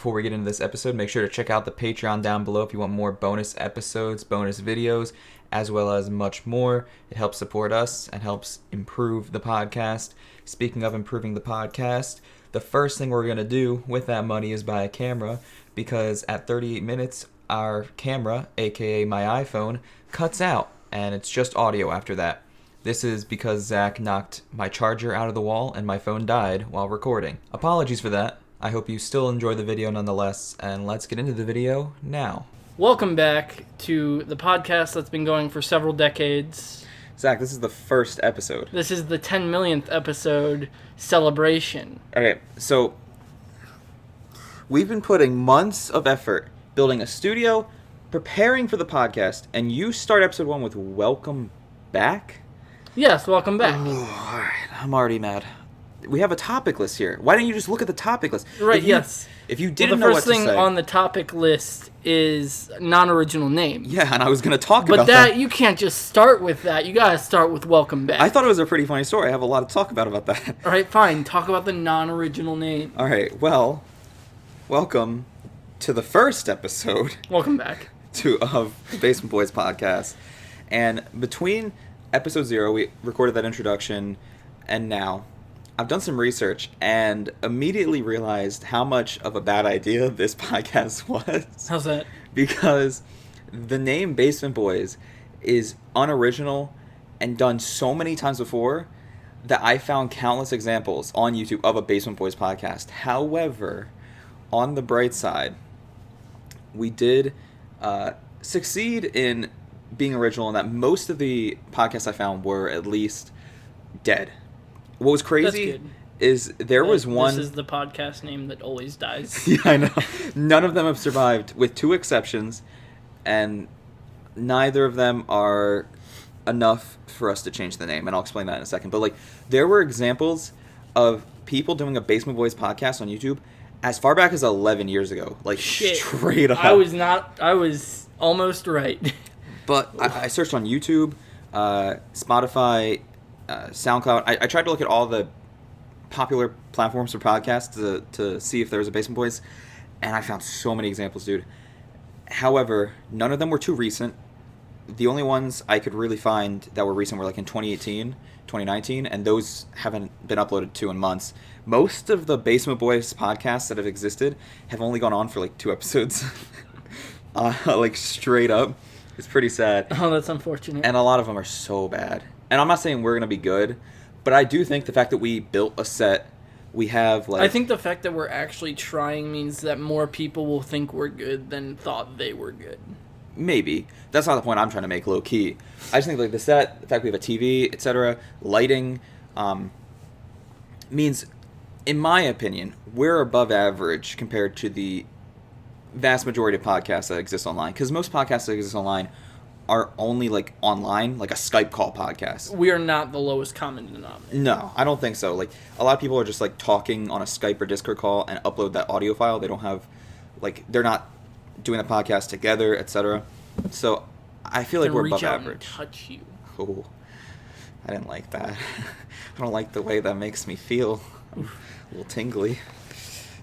before we get into this episode, make sure to check out the Patreon down below if you want more bonus episodes, bonus videos, as well as much more. It helps support us and helps improve the podcast. Speaking of improving the podcast, the first thing we're going to do with that money is buy a camera, because at 38 minutes, our camera, aka my iPhone, cuts out, and it's just audio after that. This is because Zach knocked my charger out of the wall and my phone died while recording. Apologies for that. I hope you still enjoy the video nonetheless, and let's get into the video now. Welcome back to the podcast that's been going for several decades. Zach, this is the first episode. This is the 10 millionth episode celebration. Okay, so we've been putting months of effort building a studio, preparing for the podcast, and you start episode 1 with welcome back? Yes, welcome back. Oh, all right, I'm already mad. We have a topic list here. Why don't you just look at the topic list? Right, yes. If you didn't know what to say. The first thing on the topic list is non-original name. Yeah, and I was going to talk about that. But you can't just start with that. You got to start with welcome back. I thought it was a pretty funny story. I have a lot to talk about that. All right, fine. Talk about the non-original name. All right, well, welcome to the first episode. Welcome back. Of the Basement Boys podcast. And between episode 0, we recorded that introduction, and now I've done some research and immediately realized how much of a bad idea this podcast was. How's that? Because the name Basement Boys is unoriginal and done so many times before that I found countless examples on YouTube of a Basement Boys podcast. However, on the bright side, we did succeed in being original in that most of the podcasts I found were at least dead. What was crazy is there was one... This is the podcast name that always dies. Yeah, I know. None of them have survived, with 2 exceptions, and neither of them are enough for us to change the name, and I'll explain that in a second. But, there were examples of people doing a Basement Boys podcast on YouTube as far back as 11 years ago. Shit. Straight up. I was almost right. But I searched on YouTube, Spotify, SoundCloud. I tried to look at all the popular platforms for podcasts to see if there was a Basement Boys, and I found so many examples, dude. However, none of them were too recent. The only ones I could really find that were recent were in 2018, 2019, and those haven't been uploaded to in months. Most of the Basement Boys podcasts that have existed have only gone on for 2 episodes. Straight up. It's pretty sad. Oh, that's unfortunate. And a lot of them are so bad. And I'm not saying we're going to be good, but I do think the fact that we built a set, we have I think the fact that we're actually trying means that more people will think we're good than thought they were good. Maybe. That's not the point I'm trying to make, low key. I just think the set, the fact we have a TV, etc., lighting, means, in my opinion, we're above average compared to the vast majority of podcasts that exist online. Because most podcasts that exist online are only online, a Skype call podcast. We are not the lowest common denominator. No, I don't think so. A lot of people are just talking on a Skype or Discord call and upload that audio file. They don't have they're not doing the podcast together, etc. So I feel like we're above average. And touch you. Oh, I didn't like that. I don't like the way that makes me feel. I'm a little tingly.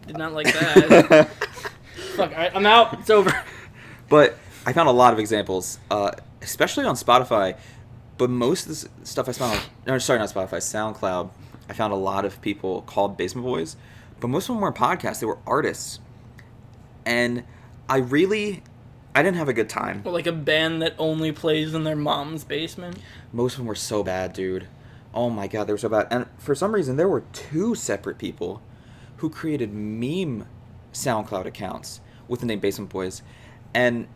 Did not like that. Fuck, all right, I'm out. It's over. But I found a lot of examples, especially on Spotify, but most of the stuff I found not Spotify, SoundCloud, I found a lot of people called Basement Boys, but most of them weren't podcasts, they were artists. And I didn't have a good time. Or a band that only plays in their mom's basement. Most of them were so bad, dude. Oh my god, they were so bad. And for some reason, there were 2 separate people who created meme SoundCloud accounts with the name Basement Boys. And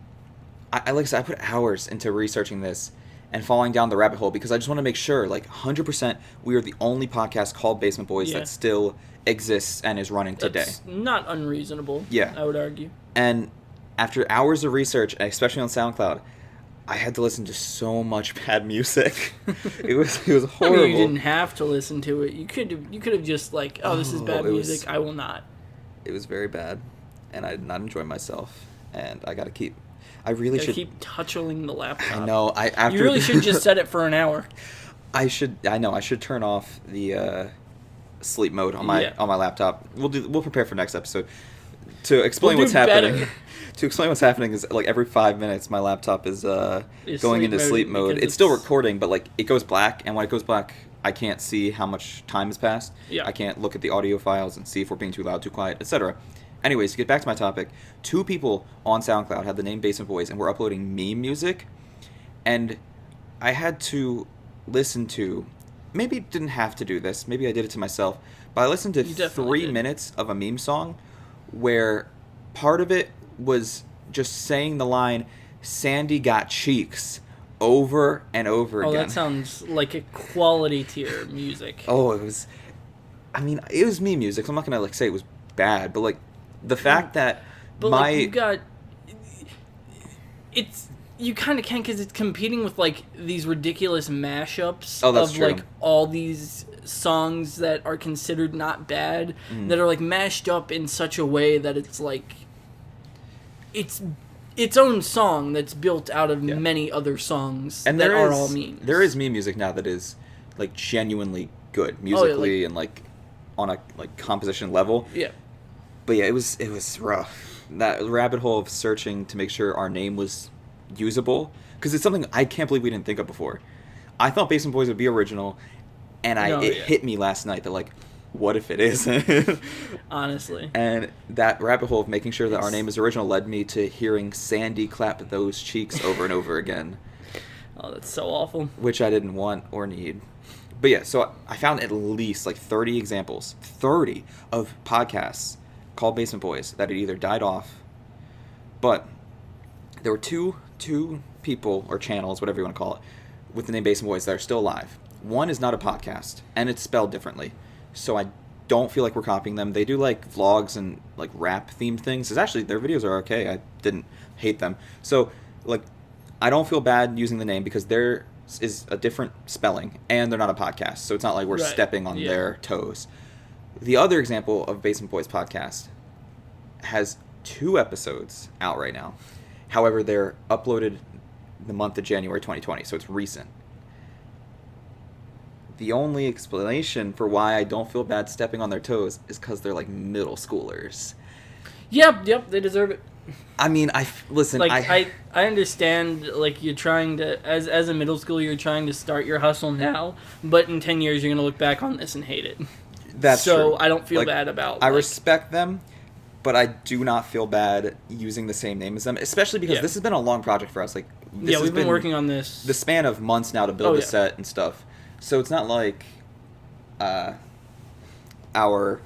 I put hours into researching this and falling down the rabbit hole because I just want to make sure, 100%, we are the only podcast called Basement Boys that still exists and is running today. That's not unreasonable, yeah, I would argue. And after hours of research, especially on SoundCloud, I had to listen to so much bad music. It was horrible. You didn't have to listen to it. You could have just this is bad music. I will not. It was very bad, and I did not enjoy myself. And I gotta keep. I should keep touching the laptop. I know. You really should just set it for an hour. I know. I should turn off the sleep mode on my laptop. We'll prepare for next episode. to explain We'll what's do happening. better. To explain what's happening is like every 5 minutes my laptop is going sleep into mode sleep mode. because It's still it's- recording, but like it goes black, and when it goes black, I can't see how much time has passed. Yeah. I can't look at the audio files and see if we're being too loud, too quiet, etc. Anyways, to get back to my topic, 2 people on SoundCloud had the name Basement Boys and were uploading meme music, and I had to listen to, maybe didn't have to do this, maybe I did it to myself, but I listened to You definitely 3 did. minutes of a meme song where part of it was just saying the line, Sandy got cheeks, over and over Oh, again. that sounds like a quality tier music. Oh, it was, I mean, it was meme music, so I'm not going to like say it was bad, but like the fact that But my... like you got, it's you kind of can because it's competing with like these ridiculous mashups Oh, that's of true. like all these songs that are considered not bad Mm. that are like mashed up in such a way that it's like it's its own song that's built out of Yeah. many other songs and that there are is, all memes. there is meme music now that is like genuinely good Oh, musically and like on a like composition level. Yeah. But yeah, it was rough. That rabbit hole of searching to make sure our name was usable, because it's something I can't believe we didn't think of before. I thought Basement Boys would be original, and it hit me last night that like, what if it isn't? Honestly. And that rabbit hole of making sure that our name is original led me to hearing Sandy clap those cheeks over and over again, Oh, that's so awful. which I didn't want or need. But yeah, so I found at least like 30 examples, 30 of podcasts called Basement Boys that had either died off, but there were two people or channels, whatever you want to call it, with the name Basement Boys that are still alive. One is not a podcast, and it's spelled differently, so I don't feel like we're copying them. They do like vlogs and like rap themed things. It's actually, their videos are okay. I didn't hate them. So like, I don't feel bad using the name because there is a different spelling, and they're not a podcast, so it's not like we're Right. stepping on Yeah. their toes. The other example of Basement Boys podcast has 2 episodes out right now. However, they're uploaded the month of January 2020, so it's recent. The only explanation for why I don't feel bad stepping on their toes is because they're like middle schoolers. Yep, they deserve it. I mean, listen, Like I understand like you're trying to as a middle schooler you're trying to start your hustle now, but in 10 years you're going to look back on this and hate it. that's so true. I don't feel Like, bad about I like, respect them, but I do not feel bad using the same name as them, especially because Yeah. this has been a long project for us. Like, this yeah, has we've been working on this. the span of months now to build Oh, a yeah. set and stuff. So it's not like our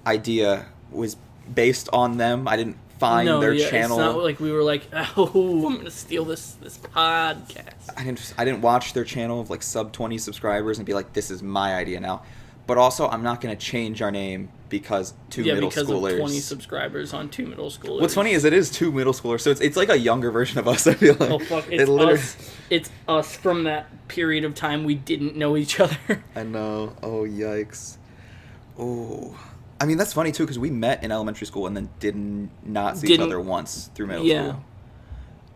idea was based on them. I didn't find their channel. It's not like we were like, "Oh, I'm going to steal this podcast." I didn't watch their channel of like sub 20 subscribers and be like, this is my idea now. But also, I'm not going to change our name because two middle because schoolers. of 20 subscribers on 2 middle schoolers. What's funny is it is 2 middle schoolers, so it's like a younger version of us. I feel like. Oh fuck! It literally- It's us from that period of time we didn't know each other. I know. Oh yikes. Oh, I mean that's funny too because we met in elementary school and then did not see each Didn't- other once through middle Yeah. school.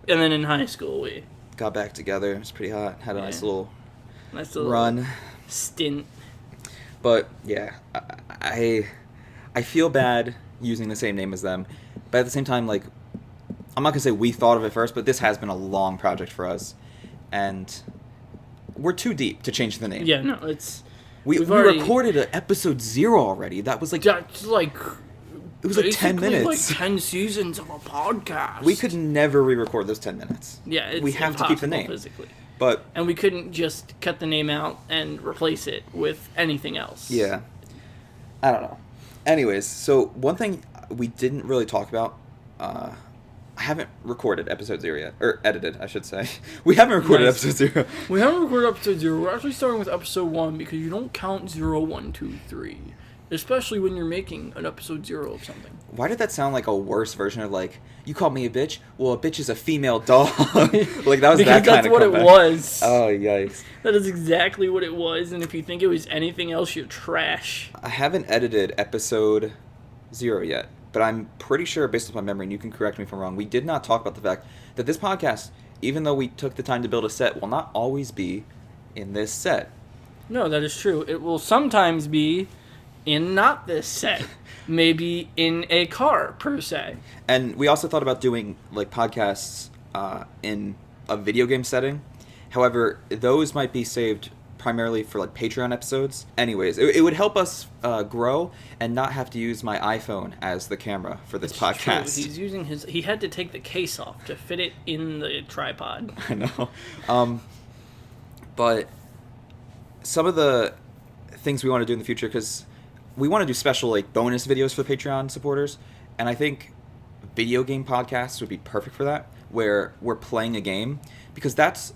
And then in high school we Got back together. It was pretty hot. Had a nice Yeah. little nice little run. stint. But yeah, I feel bad using the same name as them, but at the same time, like, I'm not gonna say we thought of it first, but this has been a long project for us, and we're too deep to change the name. Yeah, no, it's we we've already- recorded a episode 0 already. That was like that's like it was like 10 basically minutes. like 10 seasons of a podcast. We could never re-record those 10 minutes. Yeah, it's we have to keep the impossible name. physically. But And we couldn't just cut the name out and replace it with anything else. yeah, I don't know. Anyways, so one thing we didn't really talk about, I haven't recorded episode 0 yet, or edited, I should say. We haven't recorded Nice. episode 0. We haven't recorded episode 0. We're actually starting with episode 1 because you don't count 0, 1, 2, 3. Especially when you're making an episode 0 of something. Why did that sound like a worse version of like, you called me a bitch? Well, a bitch is a female dog. Like that was Because that kind that's of what it comeback. was. Oh, yikes. That is exactly what it was, and if you think it was anything else, you're trash. I haven't edited episode 0 yet, but I'm pretty sure, based on my memory, and you can correct me if I'm wrong, we did not talk about the fact that this podcast, even though we took the time to build a set, will not always be in this set. No, that is true. It will sometimes be in not this set. Maybe in a car, per se. And we also thought about doing like podcasts in a video game setting. However, those might be saved primarily for like Patreon episodes. Anyways, it would help us grow and not have to use my iPhone as the camera for this podcast. True. He's using his. He had to take the case off to fit it in the tripod. I know. But some of the things we want to do in the future, because we want to do special like bonus videos for Patreon supporters, and I think video game podcasts would be perfect for that, where we're playing a game, because that's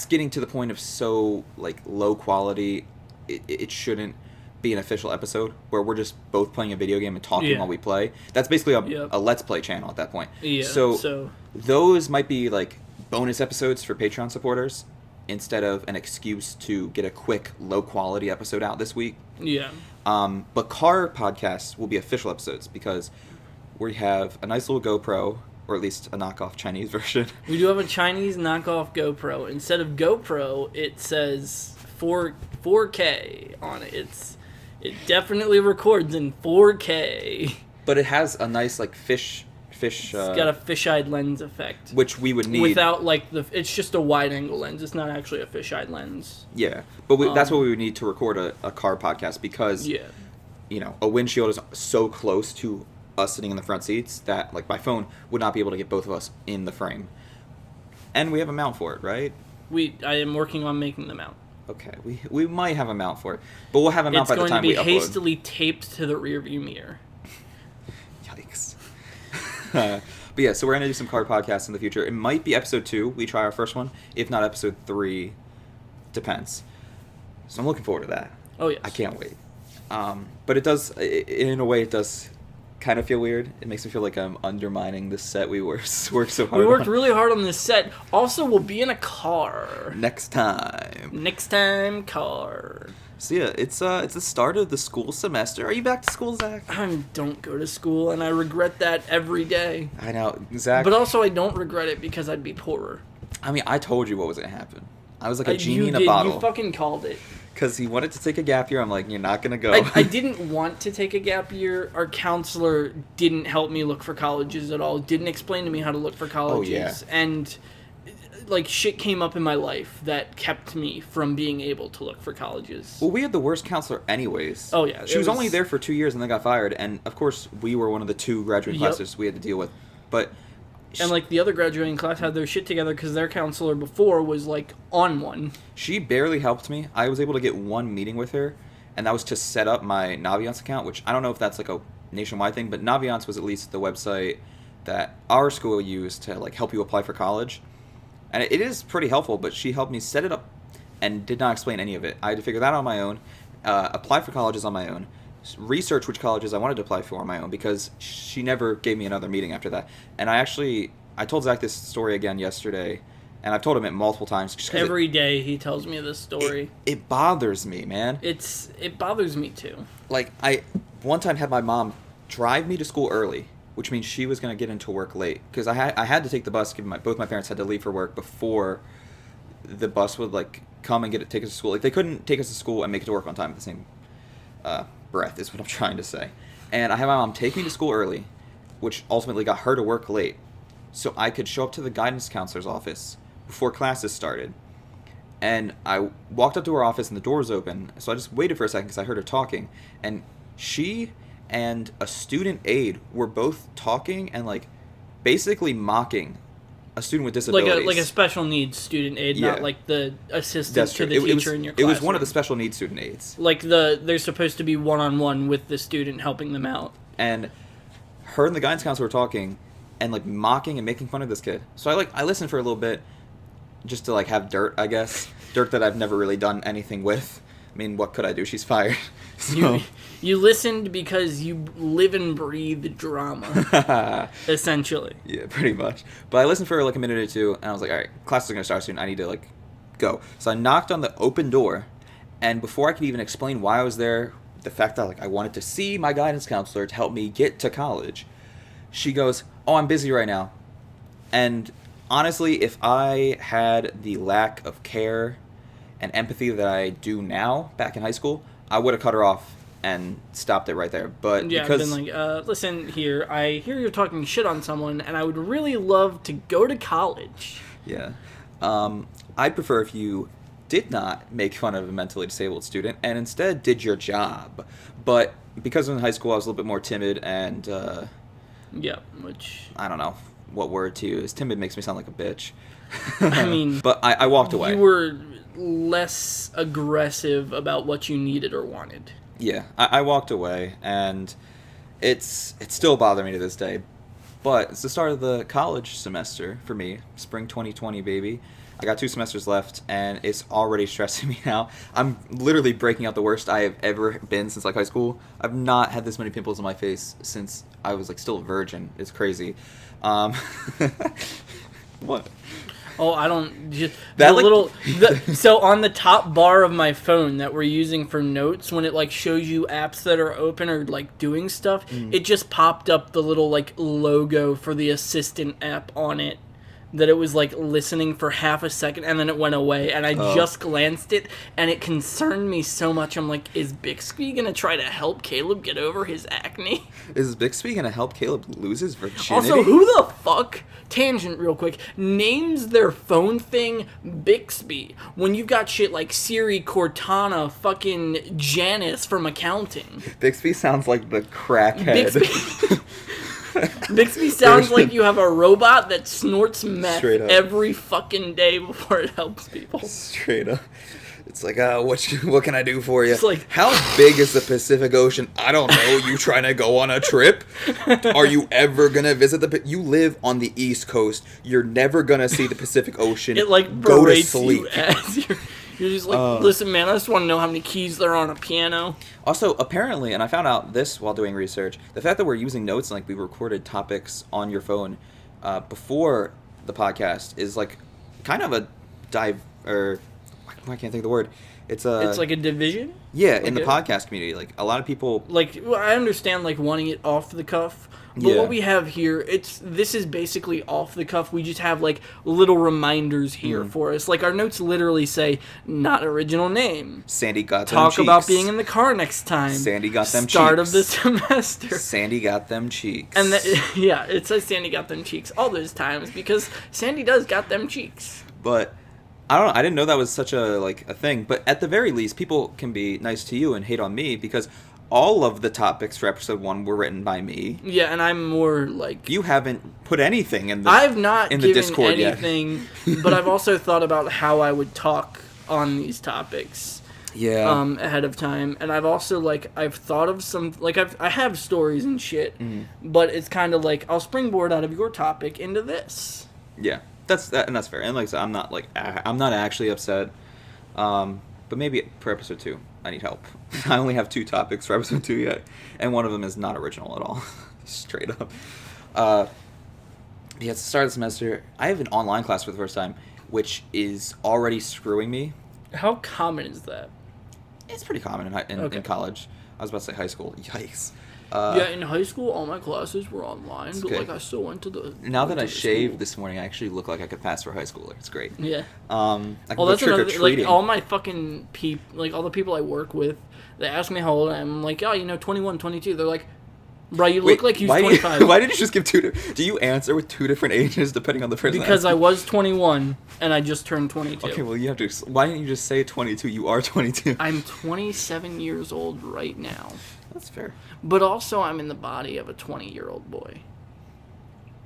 getting to the point of so like low quality, it shouldn't be an official episode where we're just both playing a video game and talking while we play. That's basically a let's play channel at that point. Yeah. So those might be like bonus episodes for Patreon supporters instead of an excuse to get a quick low quality episode out this week. Yeah. But car podcasts will be official episodes because we have a nice little GoPro, or at least a knockoff Chinese version. We do have a Chinese knockoff GoPro. Instead of GoPro, it says 4K on it. It definitely records in 4K. But it has a nice like fish. It's got a fisheye lens effect. Which we would need without like it's just a wide angle lens. It's not actually a fisheye lens. Yeah, but that's what we would need to record a car podcast, because a windshield is so close to us sitting in the front seats that like my phone would not be able to get both of us in the frame. And we have a mount for it, right? I am working on making the mount. Okay, we might have a mount for it, but we'll have a mount by the time we upload. It's going to be hastily taped to the rearview mirror. Yikes. But yeah, so we're going to do some car podcasts in the future. It might be episode 2. We try our first one. If not episode 3, depends. So I'm looking forward to that. Oh, yes. I can't wait. But it does, in a way, it does kind of feel weird. It makes me feel like I'm undermining the set we worked so hard on. We worked really hard on this set. Also, we'll be in a car. Next time, car. So yeah, it's the start of the school semester. Are you back to school, Zach? I don't go to school, and I regret that every day. I know, Zach. But also, I don't regret it because I'd be poorer. I mean, I told you what was going to happen. I was like a genie in a bottle. You fucking called it. Because he wanted to take a gap year. I'm like, you're not going to go. I didn't want to take a gap year. Our counselor didn't help me look for colleges at all. Didn't explain to me how to look for colleges. Oh, yeah. And like shit came up in my life that kept me from being able to look for colleges. Well, we had the worst counselor anyways. Oh, yeah. She was only there for 2 years and then got fired. And, of course, we were one of the 2 graduating classes we had to deal with. But... And, like, the other graduating class had their shit together because their counselor before was, like, on one. She barely helped me. I was able to get one meeting with her, and that was to set up my Naviance account, which I don't know if that's, like, a nationwide thing, but Naviance was at least the website that our school used to, like, help you apply for college. And it is pretty helpful, but she helped me set it up and did not explain any of it. I had to figure that out on my own, apply for colleges on my own, research which colleges I wanted to apply for on my own, because she never gave me another meeting after that. And I told Zach this story again yesterday, and I've told him it multiple times. Every day he tells me this story. It bothers me, man. It bothers me too. Like, I one time had my mom drive me to school early, which means she was going to get into work late, because I had to take the bus, given both my parents had to leave for work before the bus would like come and take us to school. Like, they couldn't take us to school and make it to work on time at the same breath, is what I'm trying to say. And I had my mom take me to school early, which ultimately got her to work late, so I could show up to the guidance counselor's office before classes started. And I walked up to her office and the door was open, so I just waited for a second because I heard her talking. And she and a student aide were both talking and like basically mocking a student with disabilities. Like a special needs student aide, not like the assistant to the teacher in your classroom. It was one of the special needs student aides. Like they're supposed to be one-on-one with the student, helping them out. And her and the guidance counselor were talking and like mocking and making fun of this kid. So I listened for a little bit just to like have dirt, I guess. Dirt that I've never really done anything with. I mean, what could I do? She's fired. So. You listened because you live and breathe drama, essentially. Yeah, pretty much. But I listened for like a minute or two, and I was like, all right, class is going to start soon. I need to like go. So I knocked on the open door, and before I could even explain why I was there, the fact that like I wanted to see my guidance counselor to help me get to college, she goes, "Oh, I'm busy right now." And honestly, if I had the lack of care and empathy that I do now back in high school, I would have cut her off and stopped it right there. But Yeah, because I've been like, listen here, I hear you're talking shit on someone, and I would really love to go to college. yeah, I'd prefer if you did not make fun of a mentally disabled student and instead did your job. But because in high school I was a little bit more timid and Yeah, which... I don't know what word to use. Timid makes me sound like a bitch. I mean... But I walked away. You were less aggressive about what you needed or wanted. Yeah, I walked away, and it's still bothering me to this day. But it's the start of the college semester for me, spring 2020, baby. I got 2 semesters left, and it's already stressing me out. I'm literally breaking out the worst I have ever been since like high school. I've not had this many pimples on my face since I was like still a virgin. It's crazy. What? Oh, I don't just That, the like- little. So on the top bar of my phone that we're using for notes, when it like shows you apps that are open or like doing stuff, it just popped up the little like logo for the assistant app on it. That it was like listening for half a second and then it went away, and I just glanced it and it concerned me so much. I'm like, is Bixby gonna try to help Caleb get over his acne? Is Bixby gonna help Caleb lose his virginity? Also, who the fuck, tangent real quick, names their phone thing Bixby when you've got shit like Siri, Cortana, fucking Janice from accounting? Bixby sounds like the crackhead. Bixby, Bixby sounds like you have a robot that snorts meth Straight up. every fucking day before it helps people. Straight up. It's like, what can I do for you? It's like- how big is the Pacific Ocean? I don't know. You trying to go on a trip? Are you ever gonna visit you live on the East Coast. You're never gonna see the Pacific Ocean. It like go to berates sleep. you as you're just like, listen, man, I just want to know how many keys there are on a piano. Also, apparently, and I found out this while doing research, the fact that we're using notes and like we recorded topics on your phone before the podcast is like kind of a I can't think of the word. It's It's like a division. yeah, in the like podcast community, like a lot of people. Like, well, I understand like wanting it off the cuff, but Yeah. what we have here, this is basically off the cuff. We just have like little reminders here for us. Like our notes literally say, "Not original name." Sandy got them Talk about cheeks. being in the car next time. Sandy got them Start of the cheeks. semester. Sandy got them cheeks. And yeah, it says Sandy got them cheeks all those times because Sandy does got them cheeks. But I don't know. I didn't know that was such a thing. But at the very least, people can be nice to you and hate on me because all of the topics for episode 1 were written by me. Yeah, and I'm more like You haven't put anything in the I've not in the given Discord yet. anything, but I've also thought about how I would talk on these topics Yeah. ahead of time, and I've also I've thought of some I have stories and shit, Mm-hmm. but it's kind of like I'll springboard out of your topic into this. Yeah. That's fair. And like I said, I'm not actually upset. But maybe for episode 2, I need help. I only have 2 topics for episode 2 yet, and one of them is not original at all. Straight up. Yeah, it's the start of the semester. I have an online class for the first time, which is already screwing me. How common is that? It's pretty common in Okay. college. I was about to say high school. Yikes. Yeah, in high school, all my classes were online, but okay. I still went to the. Now that went I to the shaved school. this morning, I actually look like I could pass for a high schooler. It's great. Yeah. I can Well, go that's trick or another. treating. All my fucking all the people I work with, they ask me how old I am. I'm like, 21, 22. They're like, bro, you look like you're why 25. Why did you just give 2? Do you answer with 2 different ages depending on the person? Because I asking? was 21 and I just turned 22. Okay, well you have to. Why didn't you just say 22? You are 22. I'm 27 years old right now. That's fair. But also, I'm in the body of a 20-year-old boy.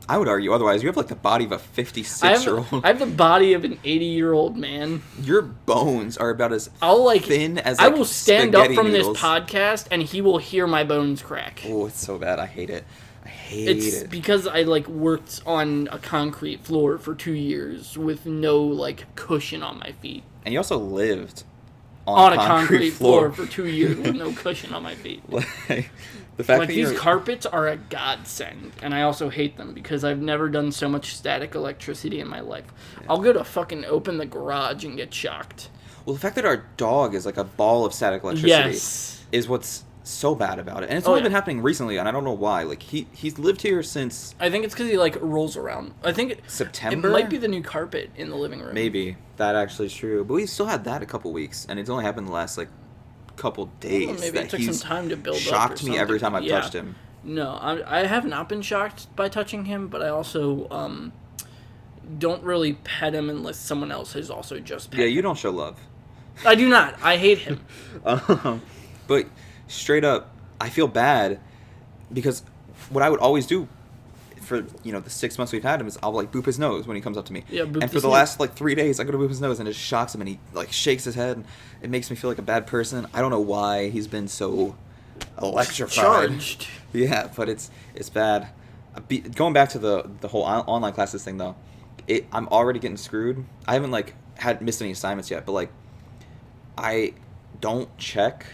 I would argue otherwise. You have like the body of a I 56-year-old. have the body of an 80-year-old man. Your bones are about as I'll thin as I like, will stand up spaghetti from noodles. this podcast and he will hear my bones crack. Oh, it's so bad. I hate it. I hate It's it. because I worked on a concrete floor for 2 years with no cushion on my feet. And you also lived On a concrete floor for 2 years with no cushion on my feet. Like, the fact that These you're carpets are a godsend, and I also hate them because I've never done so much static electricity in my life. I'll go to fucking open the garage and get shocked. well, the fact that our dog is like a ball of static electricity Yes. is what's so bad about it. And it's Oh, only yeah. been happening recently, and I don't know why. Like he's lived here since I think it's because he rolls around. I think September. it might be the new carpet in the living room. Maybe that actually is true, but we still had that a couple weeks, and it's only happened the last couple days. Well, maybe that it took he's some time to build up. shocked or me every something. time I've touched him. No, I have not been shocked by touching him, but I also don't really pet him unless someone else has also just pet Yeah, him. you don't show love. I do not. I hate him. But straight up, I feel bad because what I would always do for the 6 months we've had him is I'll like boop his nose when he comes up to me. Yeah, boop and for his the nose. last like 3 days, I go to boop his nose and it just shocks him and he like shakes his head and it makes me feel like a bad person. I don't know why he's been so electrified. Charged. Yeah, but it's bad. Going back to the whole online classes thing though, I'm already getting screwed. I haven't like missed any assignments yet, but like I don't check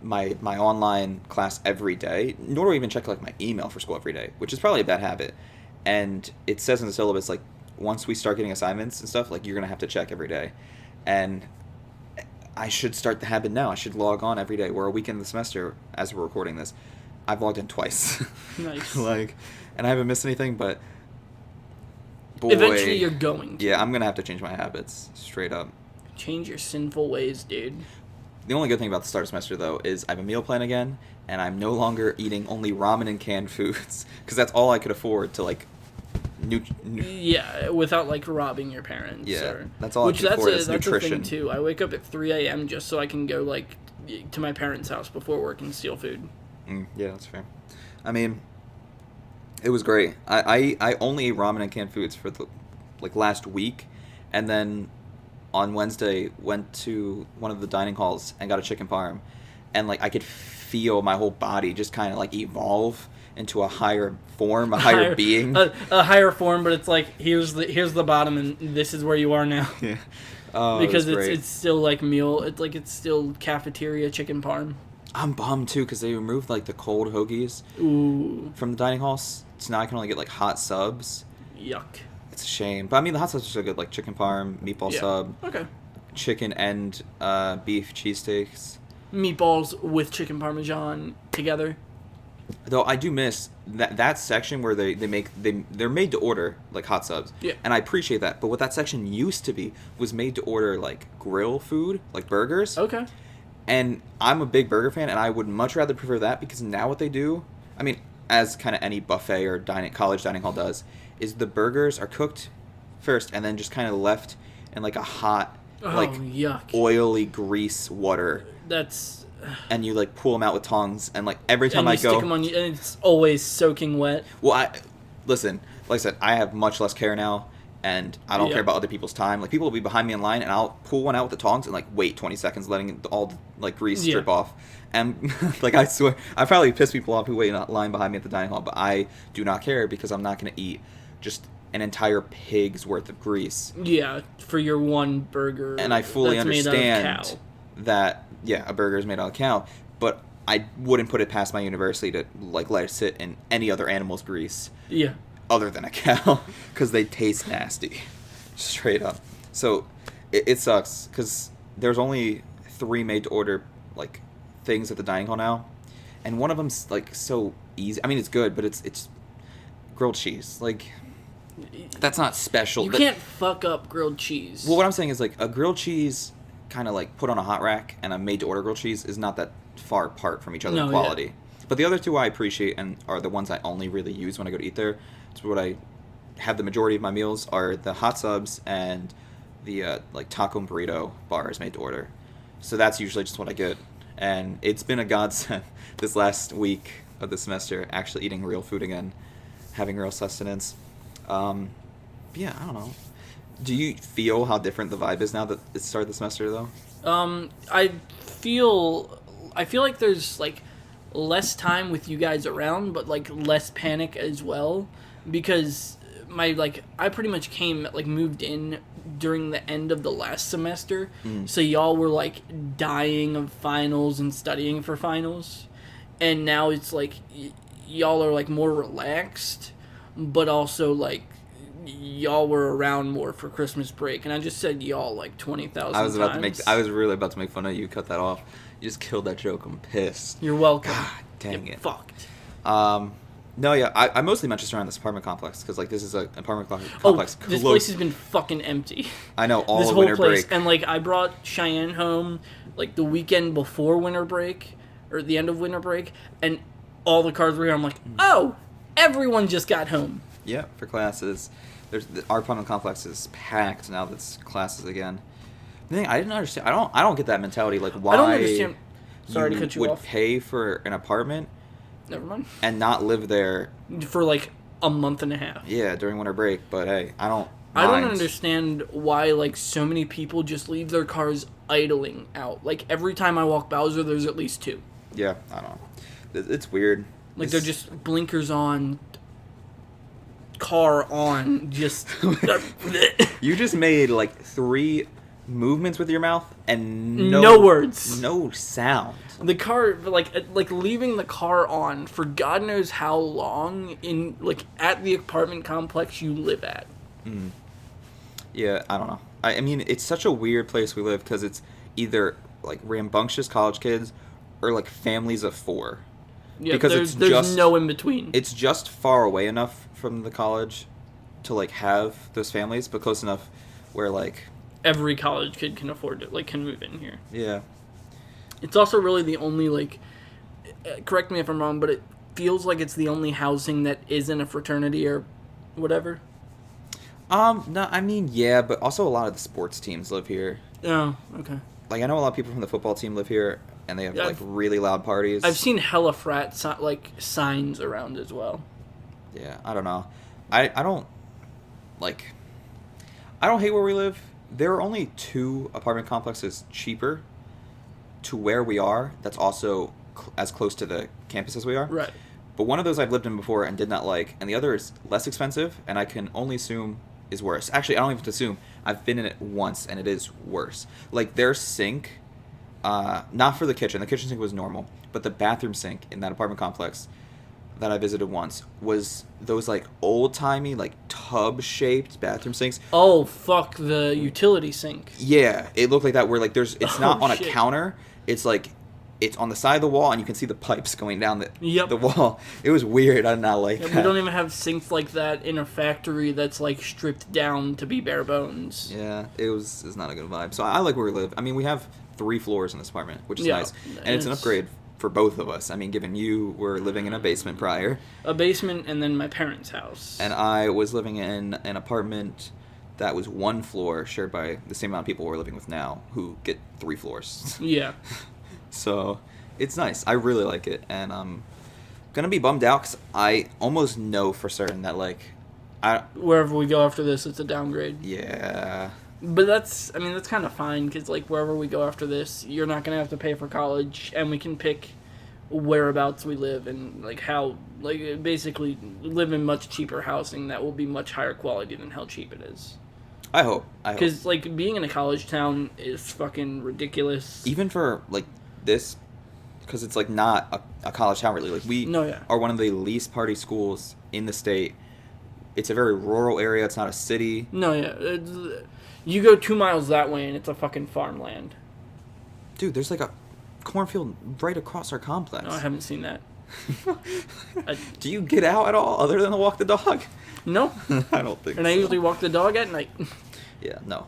my online class every day, nor do I even check like my email for school every day, which is probably a bad habit. And it says in the syllabus like once we start getting assignments and stuff, like you're gonna have to check every day. And I should start the habit now. I should log on every day. We're a week into the semester as we're recording this. I've logged in twice. Nice. Like, and I haven't missed anything, but boy, Eventually you're going to. yeah, I'm gonna have to change my habits straight up. Change your sinful ways, dude. The only good thing about the start of semester, though, is I have a meal plan again, and I'm no longer eating only ramen and canned foods, because that's all I could afford to, like, Yeah, without like robbing your parents. Yeah, or, that's all I which can that's afford a is that's a nutrition. thing too. I wake up at 3 a.m. just so I can go like to my parents' house before work and steal food. Yeah, that's fair. I mean, it was great. I only ate ramen and canned foods for the, like, last week, and then on Wednesday went to one of the dining halls and got a chicken parm, and like I could feel my whole body just kind of like evolve into a higher form, a higher being. A higher form, but it's like here's the bottom and this is where you are now. Yeah. Oh, because it was great. it's still like meal. It's still cafeteria chicken parm. I'm bummed too because they removed like the cold hoagies Ooh, from the dining halls, so now I can only get like hot subs. yuck. It's a shame, but I mean the hot subs are so good, like chicken parm, meatball Yeah. sub, Okay. chicken and beef cheesesteaks. Meatballs with chicken parmesan together. Though I do miss that section where they're made to order like hot subs. Yeah. And I appreciate that. But what that section used to be was made to order like grill food, like burgers. Okay. And I'm a big burger fan, and I would much rather prefer that because now what they do, I mean, as kind of any buffet or college dining hall does, is the burgers are cooked first and then just kind of left in like a hot, like yuck. oily grease water, That's. and you like pull them out with tongs, and like every time And I you stick go, them on you, and it's always soaking wet. well, listen, like I said, I have much less care now, and I don't Yeah. care about other people's time. Like people will be behind me in line, and I'll pull one out with the tongs and like wait 20 seconds, letting all the like grease Yeah. strip off. And like I swear, I probably piss people off who wait in a line behind me at the dining hall, but I do not care because I'm not going to eat just an entire pig's worth of grease. Yeah, for your one burger. And I fully that's made out of understand cow. that a burger is made out of cow, but I wouldn't put it past my university to like let it sit in any other animal's grease Yeah. other than a cow because they taste nasty, straight up. So it sucks because there's only 3 made to order like things at the dining hall now, and one of them's like so easy. I mean, it's good, but it's grilled cheese. Like that's not special. You can't fuck up grilled cheese. Well, what I'm saying is like a grilled cheese kind of like put on a hot rack and a made to order grilled cheese is not that far apart from each other in No, quality. yeah. But the other two I appreciate and are the ones I only really use when I go to eat there. It's what I have the majority of my meals are the hot subs and the like taco and burrito bars made to order. So that's usually just what I get. And it's been a godsend this last week of the semester actually eating real food again, having real sustenance. Yeah, I don't know. Do you feel how different the vibe is now that it's started the semester, though? I feel like there's like less time with you guys around, but like less panic as well, because I pretty much moved in during the end of the last semester, so y'all were like dying of finals and studying for finals, and now it's like y'all are like more relaxed, but also like y'all were around more for Christmas break, and I just said y'all like 20,000 I was about times. to I was really about to make fun of you. Cut that off. You just killed that joke. I'm pissed. You're welcome. God dang Get it. fucked. No, yeah, I mostly meant just around this apartment complex because like this is an apartment complex. This place has been fucking empty. I know all This of whole winter place, break. and like I brought Cheyenne home like the weekend before winter break or the end of winter break, and all the cars were here. I'm like, oh, everyone just got home. Yeah, for classes. Our apartment complex is packed now. That's classes again. The thing I didn't understand. I don't get that mentality. Like why? I don't understand. Sorry you to cut you would off. pay for an apartment Never mind. and not live there. For like a month and a half. Yeah, during winter break. But hey, I don't. I don't mind. understand why like so many people just leave their cars idling out. Like every time I walk Bowser, there's at least two. Yeah, I don't know. It's weird. Like they're just blinkers on, car on, just. You just made like 3 movements with your mouth and No words. no sound. The car, like leaving the car on for God knows how long in like at the apartment complex you live at. Yeah, I don't know. I mean, it's such a weird place we live because it's either like rambunctious college kids or like families of 4. Yeah, Because there's just- no in between. It's just far away enough from the college to like have those families, but close enough where like Every college kid can afford it, like can move in here. yeah. It's also really the only like. Correct me if I'm wrong, but it feels like it's the only housing that isn't a fraternity or whatever. No, I mean yeah, but also a lot of the sports teams live here. Oh, okay. Like I know a lot of people from the football team live here, and they have Yeah, like really loud parties. I've seen hella frat signs around as well. Yeah, I don't know. I don't like. I don't hate where we live. There are only 2 apartment complexes cheaper to where we are. That's also as close to the campus as we are. Right. But one of those I've lived in before and did not like, and the other is less expensive, and I can only assume is worse. Actually, I don't even have to assume. I've been in it once, and it is worse. Like their sink, not for the kitchen. The kitchen sink was normal, but the bathroom sink in that apartment complex that I visited once was those like old timey like tub shaped bathroom sinks. Oh fuck the utility sink. Yeah, it looked like that. Where like it's not on shit. a counter. It's like it's on the side of the wall, and you can see the pipes going down the wall. It was weird. I did not like that. We don't even have sinks like that in a factory that's like stripped down to be bare bones. Yeah, it's not a good vibe. So I like where we live. I mean, we have 3 floors in this apartment, which is Yeah, nice, and it's an upgrade for both of us. I mean, given you were living in a basement prior, A basement and then my parents' house. and I was living in an apartment that was 1 floor shared by the same amount of people we're living with now, who get 3 floors. Yeah. So it's nice. I really like it, and I'm gonna be bummed out because I almost know for certain that like Wherever we go after this, it's a downgrade. yeah. But that's kind of fine because like wherever we go after this, you're not gonna have to pay for college, and we can pick whereabouts we live and like how like basically live in much cheaper housing that will be much higher quality than how cheap it is. I hope. Because like being in a college town is fucking ridiculous. Even for like this, because it's like not a college town really. Like we No, yeah. are one of the least party schools in the state. It's a very rural area. It's not a city. No, yeah. You go 2 miles that way and it's a fucking farmland. Dude, there's like a cornfield right across our complex. No, I haven't seen that. Do you get out at all other than to walk the dog? No. I don't think And so. I usually walk the dog at night. Yeah, no.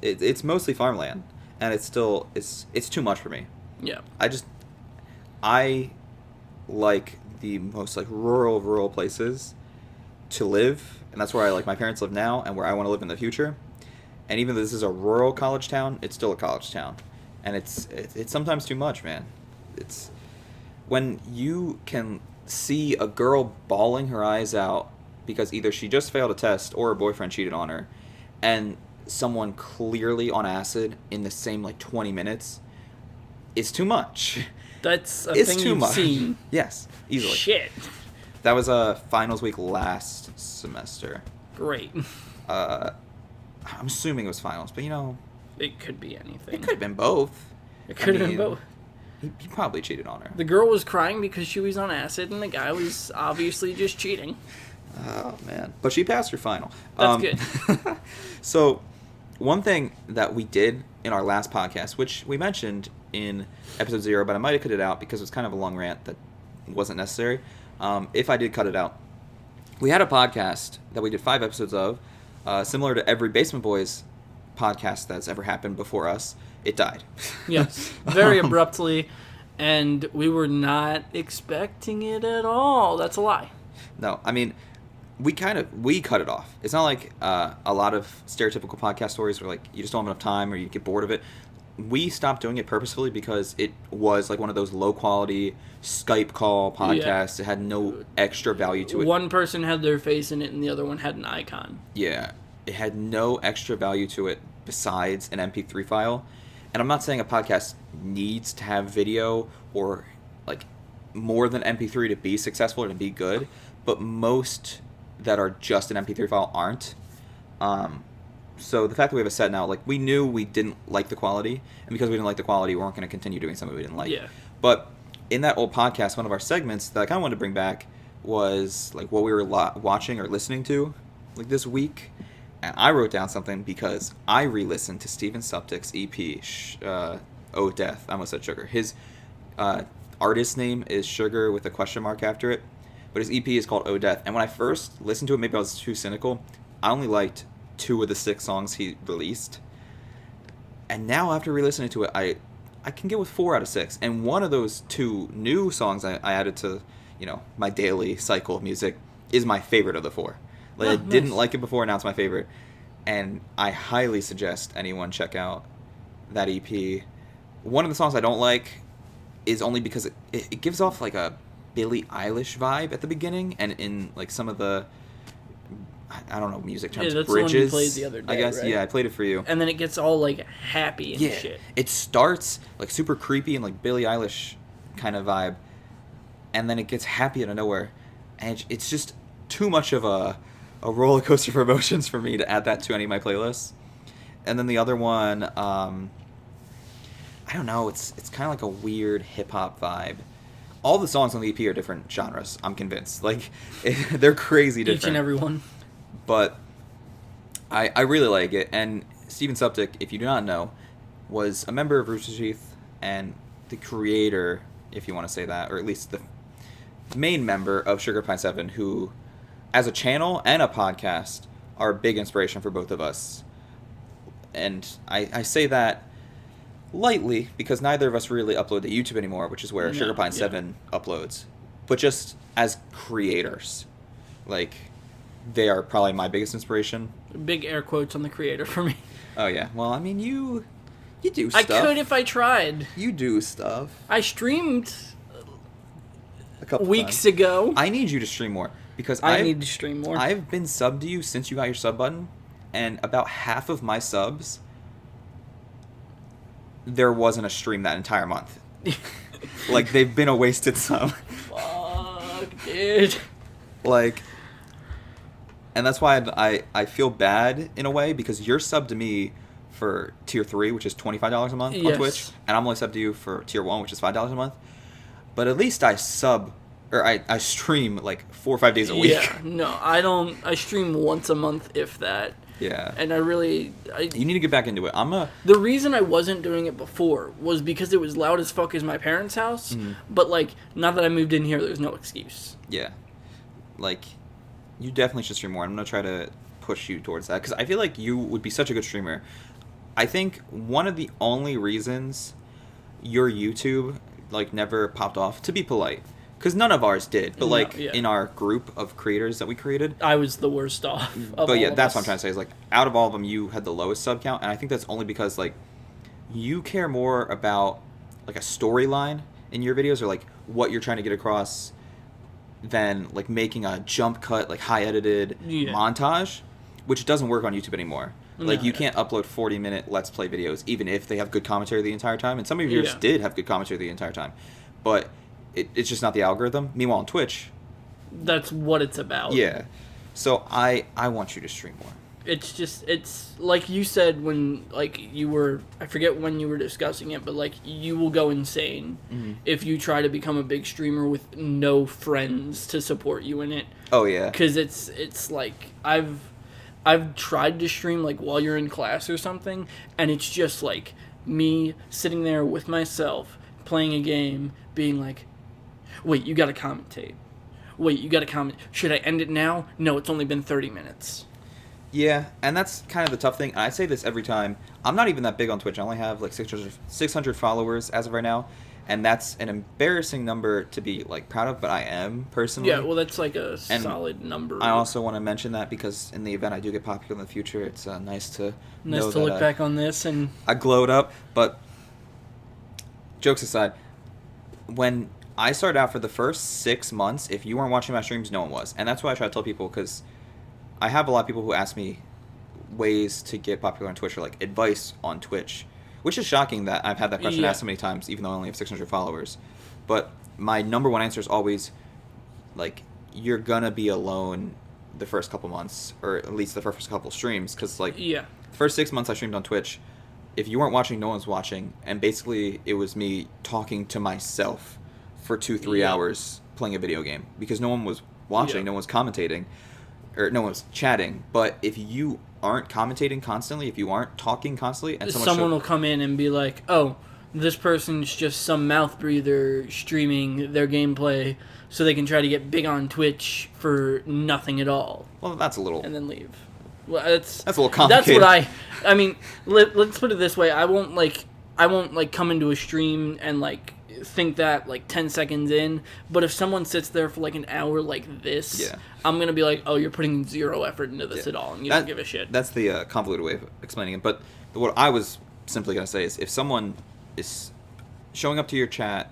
It's mostly farmland, and it's still it's too much for me. Yeah. I like the most like rural places to live, and that's where I like my parents live now and where I want to live in the future. And even though this is a rural college town, it's still a college town, and it's sometimes too much, man. It's when you can see a girl bawling her eyes out because either she just failed a test or her boyfriend cheated on her, and someone clearly on acid in the same like 20 minutes is too much. That's a It's thing too you've much. seen. Yes, easily. Shit. That was a finals week last semester. Great. I'm assuming it was finals, but you know, It could be anything. it could have been both. It could have I been mean, both. He probably cheated on her. The girl was crying because she was on acid, and the guy was obviously just cheating. Oh man, but she passed her final. That's good. So, one thing that we did in our last podcast, which we mentioned in episode 0, but I might have cut it out because it was kind of a long rant that wasn't necessary. if I did cut it out. We had a podcast that we did 5 episodes of, similar to every Basement Boys podcast that's ever happened before us. It died. Yes, very abruptly, and we were not expecting it at all. That's a lie. No, I mean, we cut it off. It's not like a lot of stereotypical podcast stories where like you just don't have enough time or you get bored of it. We stopped doing it purposefully because it was like one of those low quality Skype call podcasts. Yeah. It had no extra value to it. One person had their face in it, and the other one had an icon. Yeah, it had no extra value to it besides an MP3 file. And I'm not saying a podcast needs to have video or like more than MP3 to be successful or to be good, but most that are just an MP3 file aren't. So the fact that we have a set now, like, we knew we didn't like the quality, and because we didn't like the quality, we weren't going to continue doing something we didn't like. Yeah. But in that old podcast, one of our segments that I kind of wanted to bring back was like what we were watching or listening to like this week. And I wrote down something because I re-listened to Steven Suptic's EP, Oh Death. I almost said Sugar. His artist name is Sugar with a question mark after it, but his EP is called Oh Death. And when I first listened to it, maybe I was too cynical. I only liked 2 of the 6 songs he released. And now after re-listening to it, I can get with 4 out of 6. And one of those 2 new songs I added to, my daily cycle of music is my favorite of the 4. Like, I didn't like it before, now it's my favorite. And I highly suggest anyone check out that EP. One of the songs I don't like is only because it gives off like a Billie Eilish vibe at the beginning, and in like some of the, I don't know, music terms, that's bridges. The one you played the other day, I guess, right? Yeah, I played it for you. And then it gets all like happy and shit. It starts like super creepy and like Billie Eilish kind of vibe, and then it gets happy out of nowhere, and it's just too much of a roller coaster for emotions for me to add that to any of my playlists. And then the other one, I don't know, it's kind of like a weird hip hop vibe. All the songs on the EP are different genres, I'm convinced. Like, they're crazy different. Each and every one. But I really like it. And Steven Suptic, if you do not know, was a member of Rooster Teeth and the creator, if you want to say that, or at least the main member of Sugar Pine 7, who, as a channel and a podcast, are a big inspiration for both of us. And I say that lightly because neither of us really upload to YouTube anymore, which is where Sugar Pine 7 uploads. But just as creators, like, they are probably my biggest inspiration. Big air quotes on the creator for me. Oh, yeah. Well, I mean, you do stuff. I could if I tried. You do stuff. I streamed a couple weeks times. ago. I need you to stream more because I need to stream more. I've been subbed to you since you got your sub button, and about half of my subs, there wasn't a stream that entire month. Like, they've been a wasted sub. Fuck, dude. Like, and that's why I feel bad in a way, because you're subbed to me for tier 3, which is $25 a month on Twitch, and I'm only subbed to you for tier 1, which is $5 a month. But at least I stream like 4 or 5 days a week. Yeah, no, I don't. I stream once a month, if that. Yeah. And you need to get back into it. The reason I wasn't doing it before was because it was loud as fuck as my parents' house. Mm-hmm. But like, now that I moved in here, there's no excuse. Yeah. Like, you definitely should stream more. I'm going to try to push you towards that, because I feel like you would be such a good streamer. I think one of the only reasons your YouTube, like, never popped off, to be polite, because none of ours did, but, in our group of creators that we created, I was the worst off. But yeah, that's what I'm trying to say, is, like, out of all of them, you had the lowest sub count, and I think that's only because, like, you care more about, like, a storyline in your videos, or, like, what you're trying to get across, than, like, making a jump cut, like, high edited montage, which doesn't work on YouTube anymore. Like, you can't upload 40-minute Let's Play videos, even if they have good commentary the entire time. And some of yours did have good commentary the entire time. But it's just not the algorithm. Meanwhile, on Twitch, that's what it's about. Yeah. So I want you to stream more. It's like you said when, like, you were, I forget when you were discussing it, but, like, you will go insane if you try to become a big streamer with no friends to support you in it. Oh, yeah. Because it's like, I've tried to stream, like, while you're in class or something, and it's just, like, me sitting there with myself, playing a game, being like, wait, you gotta commentate. wait, you got to comment. Should I end it now? No, it's only been 30 minutes. Yeah, and that's kind of the tough thing. I say this every time. I'm not even that big on Twitch. I only have like 600 followers as of right now, and that's an embarrassing number to be like proud of, but I am personally. Yeah, well, that's like a And solid number. I also want to mention that because in the event I do get popular in the future, it's nice to know that look back on this and I glowed up. But jokes aside, when I started out for the first 6 months, if you weren't watching my streams, no one was, and that's why I try to tell people, because I have a lot of people who ask me ways to get popular on Twitch or like advice on Twitch, which is shocking that I've had that question asked so many times, even though I only have 600 followers. But my number one answer is always, like, you're gonna be alone the first couple months, or at least the first couple streams, because like yeah, the first 6 months I streamed on Twitch, if you weren't watching, no one's watching, and basically it was me talking to myself for 2-3 hours playing a video game because no one was watching, no one was commentating, or no one was chatting. But if you aren't commentating constantly, if you aren't talking constantly, and someone will come in and be like, oh, this person's just some mouth breather streaming their gameplay so they can try to get big on Twitch for nothing at all. Well, that's a little... And then leave. Well, that's a little complicated. That's what I mean, let's put it this way. I won't come into a stream and like think that like 10 seconds in, but if someone sits there for like an hour like this, I'm gonna be like, oh, you're putting zero effort into this at all, and you don't give a shit. That's the convoluted way of explaining it. But what I was simply gonna say is, if someone is showing up to your chat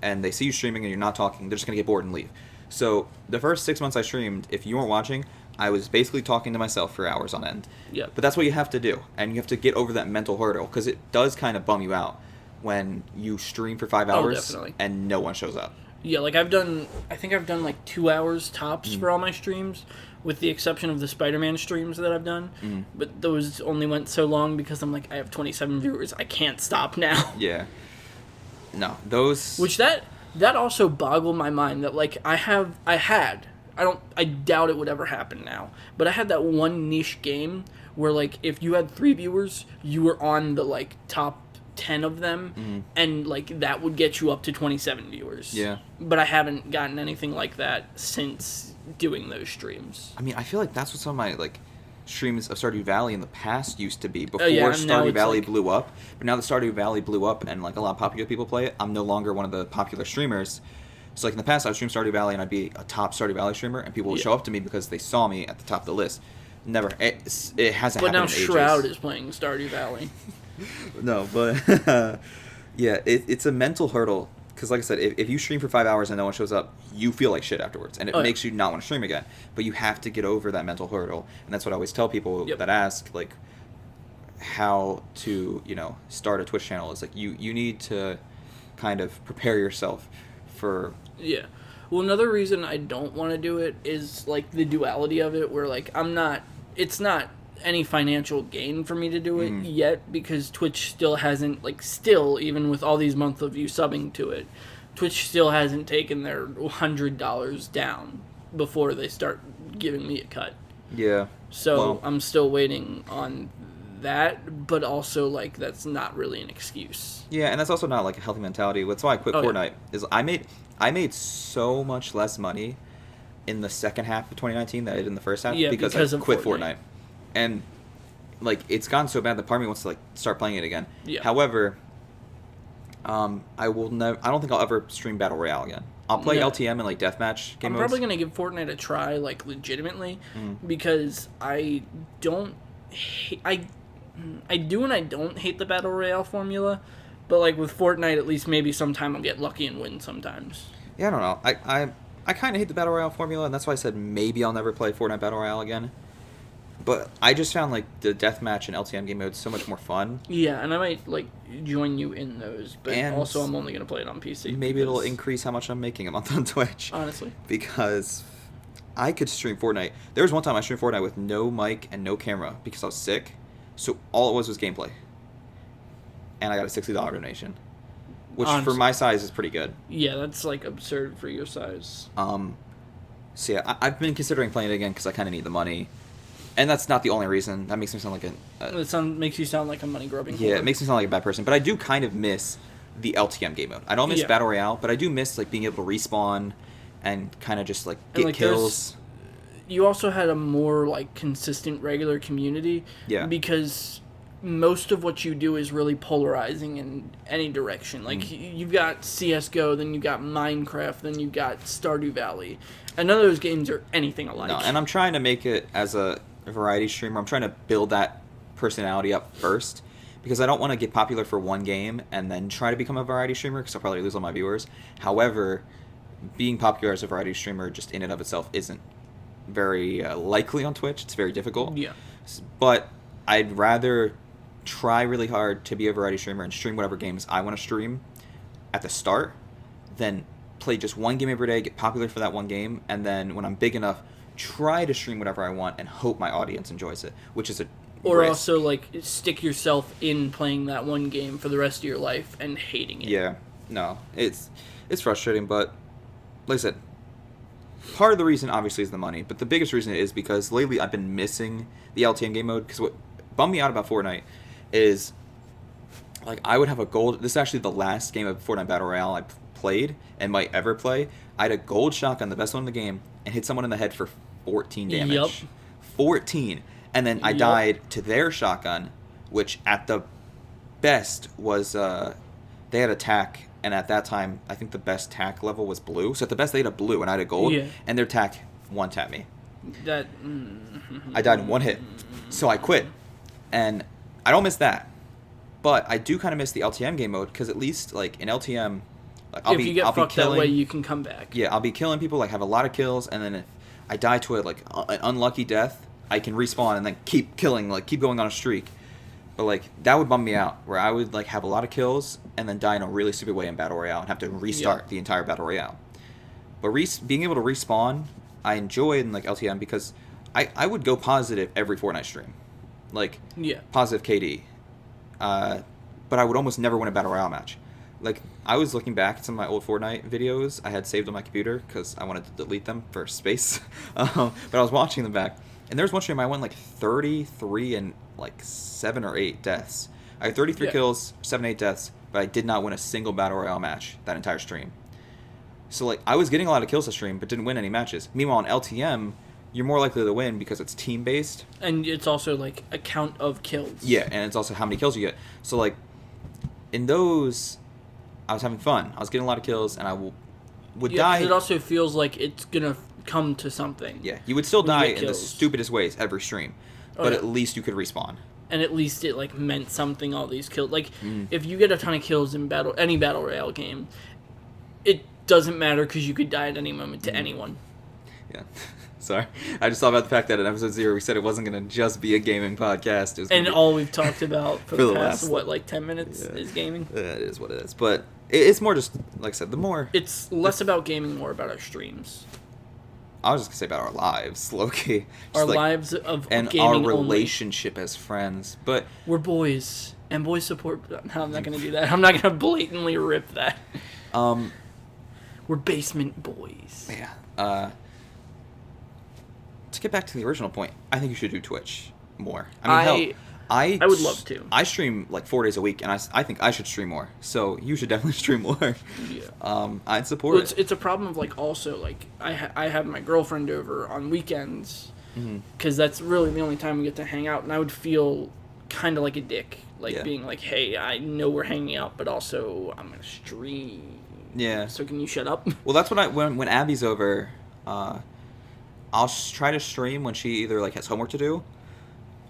and they see you streaming and you're not talking, they're just gonna get bored and leave. So the first 6 months I streamed, if you weren't watching, I was basically talking to myself for hours on end. Yeah. But that's what you have to do, and you have to get over that mental hurdle, because it does kind of bum you out when you stream for 5 hours and no one shows up. Yeah, like I think I've done like 2 hours tops for all my streams, with the exception of the Spider-Man streams that I've done. But those only went so long because I'm like, I have 27 viewers. I can't stop now. Yeah. No, those... Which that also boggled my mind that like I doubt it would ever happen now, but I had that one niche game where like if you had 3 viewers, you were on the like top 10 of them, and like that would get you up to 27 viewers. Yeah. But I haven't gotten anything like that since doing those streams. I mean, I feel like that's what some of my like streams of Stardew Valley in the past used to be before and Stardew Valley blew up. But now that Stardew Valley blew up and like a lot of popular people play it, I'm no longer one of the popular streamers. So like in the past, I would stream Stardew Valley and I'd be a top Stardew Valley streamer, and people would show up to me because they saw me at the top of the list. Never, it hasn't happened in ages. But now Shroud is playing Stardew Valley. No, but yeah, it's a mental hurdle, because like I said, if you stream for 5 hours and no one shows up, you feel like shit afterwards, and it makes you not want to stream again. But you have to get over that mental hurdle, and that's what I always tell people that ask like how to start a Twitch channel. Is like you need to kind of prepare yourself for... Yeah. Well, another reason I don't want to do it is like the duality of it, where like it's not any financial gain for me to do it yet, because Twitch still hasn't even with all these months of you subbing to it, Twitch still hasn't taken their $100 down before they start giving me a cut. Yeah. So I'm still waiting on that, but also like that's not really an excuse. Yeah, and that's also not like a healthy mentality. That's why I quit Fortnite. Is I made so much less money in the second half of 2019 than I did in the first half because I quit Fortnite. And like it's gotten so bad that part of me wants to like start playing it again. Yeah. However, I don't think I'll ever stream Battle Royale again. I'll play LTM and like deathmatch game modes. I'm probably gonna give Fortnite a try, like legitimately, because I do and I don't hate the Battle Royale formula, but like with Fortnite, at least maybe sometime I'll get lucky and win sometimes. Yeah, I don't know. I kind of hate the Battle Royale formula, and that's why I said maybe I'll never play Fortnite Battle Royale again. But I just found like the deathmatch and LTM game modes so much more fun. Yeah, and I might like join you in those, but also I'm only gonna play it on PC. Maybe it'll increase how much I'm making a month on Twitch. Honestly, because I could stream Fortnite. There was one time I streamed Fortnite with no mic and no camera because I was sick, so all it was gameplay. And I got a $60 donation, which for my size is pretty good. Yeah, that's like absurd for your size. So yeah, I've been considering playing it again because I kind of need the money. And that's not the only reason. That makes me sound like it makes you sound like a money-grubbing. Yeah, it makes me sound like a bad person. But I do kind of miss the LTM game mode. I don't miss Battle Royale, but I do miss like being able to respawn and kind of just like And, get like, kills. You also had a more like consistent regular community. Yeah. Because most of what you do is really polarizing in any direction. Like you've got CS:GO, then you've got Minecraft, then you've got Stardew Valley, and none of those games are anything alike. No, and I'm trying to make it as a variety streamer. I'm trying to build that personality up first because I don't want to get popular for one game and then try to become a variety streamer because I'll probably lose all my viewers. However, being popular as a variety streamer just in and of itself isn't very likely on Twitch. It's very difficult. Yeah. But I'd rather try really hard to be a variety streamer and stream whatever games I want to stream at the start than play just one game every day, get popular for that one game, and then when I'm big enough, try to stream whatever I want and hope my audience enjoys it, which is a Or risk. also like stick yourself in playing that one game for the rest of your life and hating it. Yeah, no, it's frustrating, but like I said, part of the reason obviously is the money, but the biggest reason is because lately I've been missing the LTM game mode because what bummed me out about Fortnite is like I would have a gold. This is actually the last game of Fortnite Battle Royale I played and might ever play. I had a gold shotgun, the best one in the game, and hit someone in the head for 14 damage. Yup. 14, and then I Yup. died to their shotgun, which at the best was they had a tack, and at that time I think the best tack level was blue. So at the best they had a blue, and I had a gold, Yeah. and their tack one tapped me. That. I died in one hit, so I quit, and I don't miss that, but I do kind of miss the LTM game mode because at least like in LTM, like If you get fucked that way, you can come back. yeah, I'll be killing people, like have a lot of kills, and then if I die to an unlucky death, I can respawn and then keep killing, like keep going on a streak. But like that would bum me out, where I would like have a lot of kills and then die in a really stupid way in Battle Royale and have to restart the entire Battle Royale. But being able to respawn, I enjoy in like LTM because I would go positive every Fortnite stream, like Yeah. positive KD. But I would almost never win a Battle Royale match. Like, I was looking back at some of my old Fortnite videos I had saved on my computer because I wanted to delete them for space. But I was watching them back, and there was one stream I went like 33 and like 7 or 8 deaths. I had 33 kills, 7, 8 deaths, but I did not win a single Battle Royale match that entire stream. So, like, I was getting a lot of kills this stream, but didn't win any matches. Meanwhile, in LTM, you're more likely to win because it's team-based. And it's also like a count of kills. Yeah, and it's also how many kills you get. So, like, in those, I was having fun. I was getting a lot of kills, and I would die. It also feels like it's gonna come to something. Yeah, you would still when you die get in the kills. stupidest ways every stream, Oh, but yeah. at least you could respawn. And at least it like meant something. All these kills, like if you get a ton of kills in any battle royale game, it doesn't matter because you could die at any moment to anyone. Yeah. Sorry. I just thought about the fact that in episode 0 we said it wasn't going to just be a gaming podcast. It was And gonna all we've talked about for For the the past, last- like 10 minutes is gaming. it is what it is. But it's more just, like I said, the more... It's less about gaming, more about our streams. I was just going to say about our lives, low-key. Just Our like- lives of and gaming our only. relationship as friends. But We're boys. And boys support... No, I'm not going to do that. I'm not going to blatantly rip that. We're basement boys. yeah, to get back to the original point, I think you should do Twitch more. I mean, hell, I would love to. I stream like 4 days a week, and I think I should stream more. So you should definitely stream more. Yeah. I'd support Well, it. it's a problem of like also like I have my girlfriend over on weekends because that's really the only time we get to hang out, and I would feel kind of like a dick, like Yeah. being like, hey, I know we're hanging out, but also I'm gonna stream. Yeah. So can you shut up? Well, that's what when Abby's over, I'll try to stream when she either like has homework to do,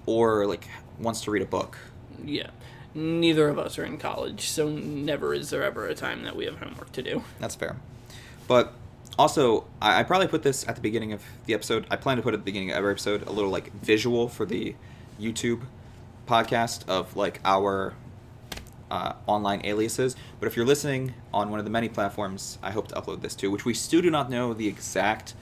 or like wants to read a book. Yeah. Neither of us are in college, so never is there ever a time that we have homework to do. That's fair. But also, I probably put this at the beginning of the episode. I plan to put it at the beginning of every episode a little like visual for the YouTube podcast of like our online aliases. But if you're listening on one of the many platforms, I hope to upload this too, which we still do not know the exact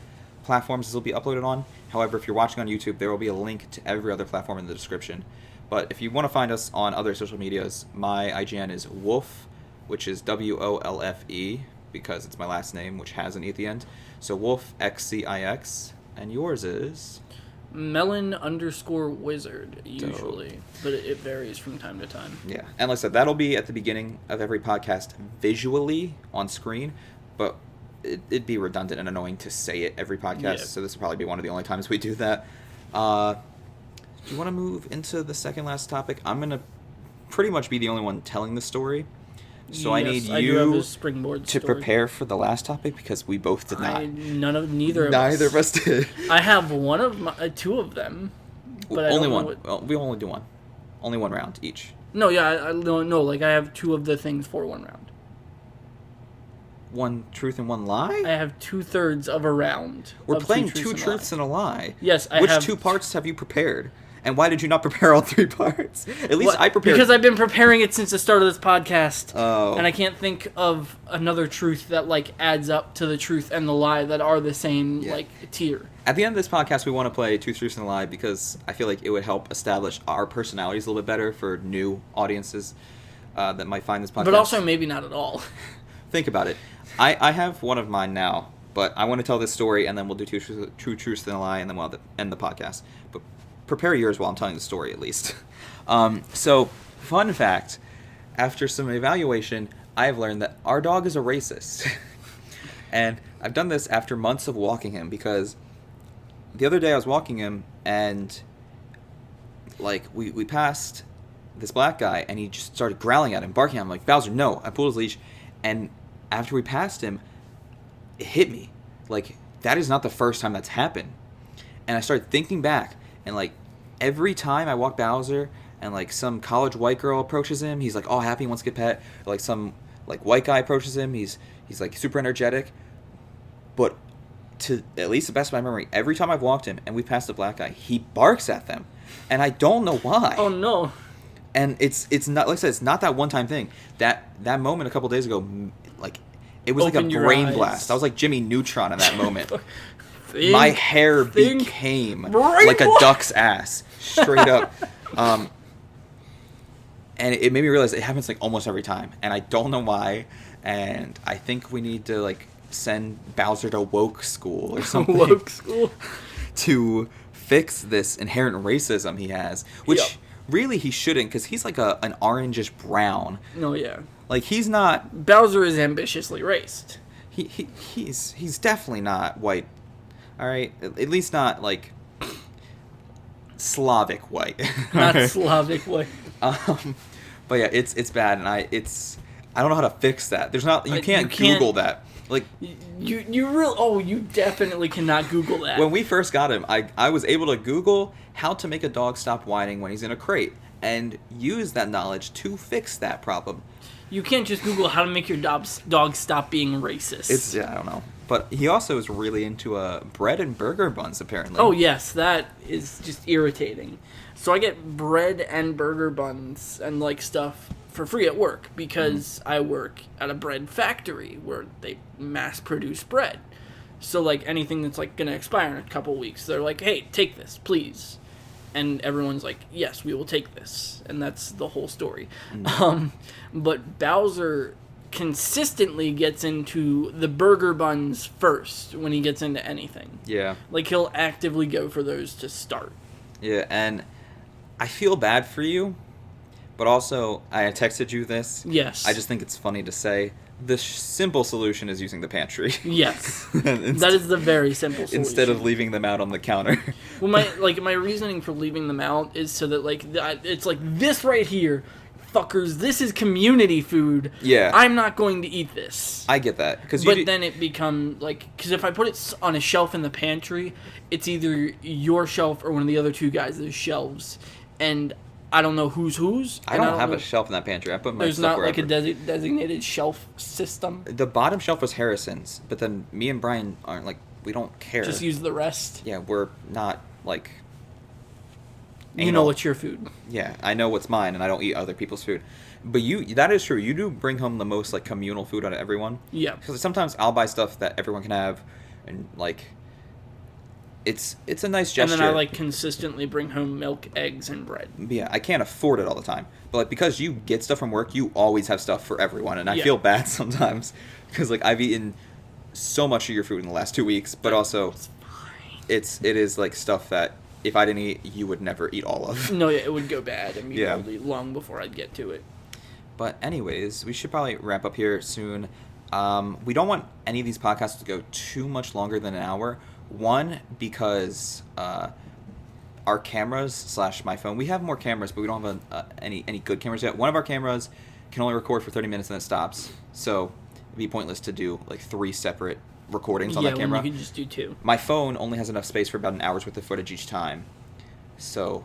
platforms this will be uploaded on. However, if you're watching on YouTube, there will be a link to every other platform in the description. But if you want to find us on other social medias, my IGN is Wolf, which is WOLFE, because it's my last name, which has an E at the end. So Wolf XCIX, and yours is... Melon_wizard usually, but it varies from time to time. Yeah, and like I said, that'll be at the beginning of every podcast visually on screen, but it'd be redundant and annoying to say it every podcast. Yeah. So this will probably be one of the only times we do that. Do you want to move into the second last topic? I'm gonna pretty much be the only one telling the story. So I need Yes, I do have you a springboard to story. prepare for the last topic because we both did not. Neither Neither of us did. I have one of my, two of them, but I only don't know one. what- Well, we only do one. Only one round each. No, yeah, I don't know. Like I have two of the things for one round. One truth and one lie? I have 2/3 of a round. We're of playing two two and a truths lie. and a lie. Yes, I Which have. two parts have you prepared? And why did you not prepare all 3 parts? At least What? I prepared. Because I've been preparing it since the start of this podcast. Oh. And I can't think of another truth that like adds up to the truth and the lie that are the same Yeah. like tier. At the end of this podcast, we want to play Two Truths and a Lie because I feel like it would help establish our personalities a little bit better for new audiences that might find this podcast. But also maybe not at all. Think about it. I have one of mine now, but I want to tell this story, and then we'll do two truths and a lie, and then we'll end the podcast. But prepare yours while I'm telling the story, at least. So, fun fact, after some evaluation, I have learned that our dog is a racist. And I've done this after months of walking him, because the other day I was walking him, and like we passed this black guy, and he just started growling at him, barking at him, like, Bowser, no. I pulled his leash, and after we passed him, it hit me. Like, that is not the first time that's happened. And I started thinking back, and like, every time I walk Bowser, and like some college white girl approaches him, he's like all happy, wants to get pet. Or, like some like white guy approaches him, he's like super energetic. But to at least the best of my memory, every time I've walked him and we passed the black guy, he barks at them, and I don't know why. Oh no. And it's not, like I said, it's not that one time thing. That moment a couple days ago, like, it was Open like a your brain eyes. blast. I was like Jimmy Neutron in that moment. Think- My hair think- became brain like a blast. duck's ass, straight up. And it made me realize it happens like almost every time, and I don't know why. And I think we need to like send Bowser to woke school or something Woke school. to fix this inherent racism he has, which Yep. really he shouldn't, because he's like an orangish brown. No, yeah. Like, he's not. Bowser is ambitiously raced. He's definitely not white. All right, at least not like Slavic white. Not Alright? Slavic way. But yeah, it's bad, and I don't know how to fix that. There's not, you can't Google that. Like, You definitely cannot Google that. when we first got him, I was able to Google how to make a dog stop whining when he's in a crate, and use that knowledge to fix that problem. You can't just Google how to make your dog stop being racist. I don't know. But he also is really into bread and burger buns, apparently. Oh yes, that is just irritating. So I get bread and burger buns and like stuff for free at work because I work at a bread factory where they mass produce bread. So like anything that's like gonna expire in a couple weeks, they're like, "Hey, take this, please." And everyone's like, "Yes, we will take this." And that's the whole story. But Bowser consistently gets into the burger buns first when he gets into anything. Yeah. Like, he'll actively go for those to start. Yeah, and I feel bad for you, but also I texted you this. Yes. I just think it's funny to say the simple solution is using the pantry. Yes. Inst- That is the very simple solution. Instead of leaving them out on the counter. Well, my reasoning for leaving them out is so that, like, it's like, this right here, fuckers, this is community food. Yeah. I'm not going to eat this. I get that. But then it becomes, like, because if I put it on a shelf in the pantry, it's either your shelf or one of the other two guys' shelves. And I don't know who's. I and don't have know- a shelf in that pantry. I put my There's stuff not, like, a wherever. designated shelf system. The bottom shelf was Harrison's, but then me and Brian aren't, like, we don't care. Just use the rest. Yeah, we're not, like... You know anal. what's your food. Yeah, I know what's mine, and I don't eat other people's food. But that is true. You do bring home the most, like, communal food out of everyone. Yeah. Because sometimes I'll buy stuff that everyone can have, and, like, it's a nice gesture. And then I, like, consistently bring home milk, eggs, and bread. Yeah, I can't afford it all the time. But, like, because you get stuff from work, you always have stuff for everyone. And I Yeah. feel bad sometimes. Because, like, I've eaten so much of your food in the last 2 weeks. But also, it is, like, stuff that if I didn't eat, you would never eat all of. No, yeah, it would go bad immediately Yeah. long before I'd get to it. But anyways, we should probably wrap up here soon. We don't want any of these podcasts to go too much longer than an hour. One, because our cameras / my phone, we have more cameras, but we don't have any good cameras yet. One of our cameras can only record for 30 minutes and then it stops. So it'd be pointless to do like 3 separate recordings on that camera. Yeah, you can just do 2. My phone only has enough space for about an hour's worth of footage each time. So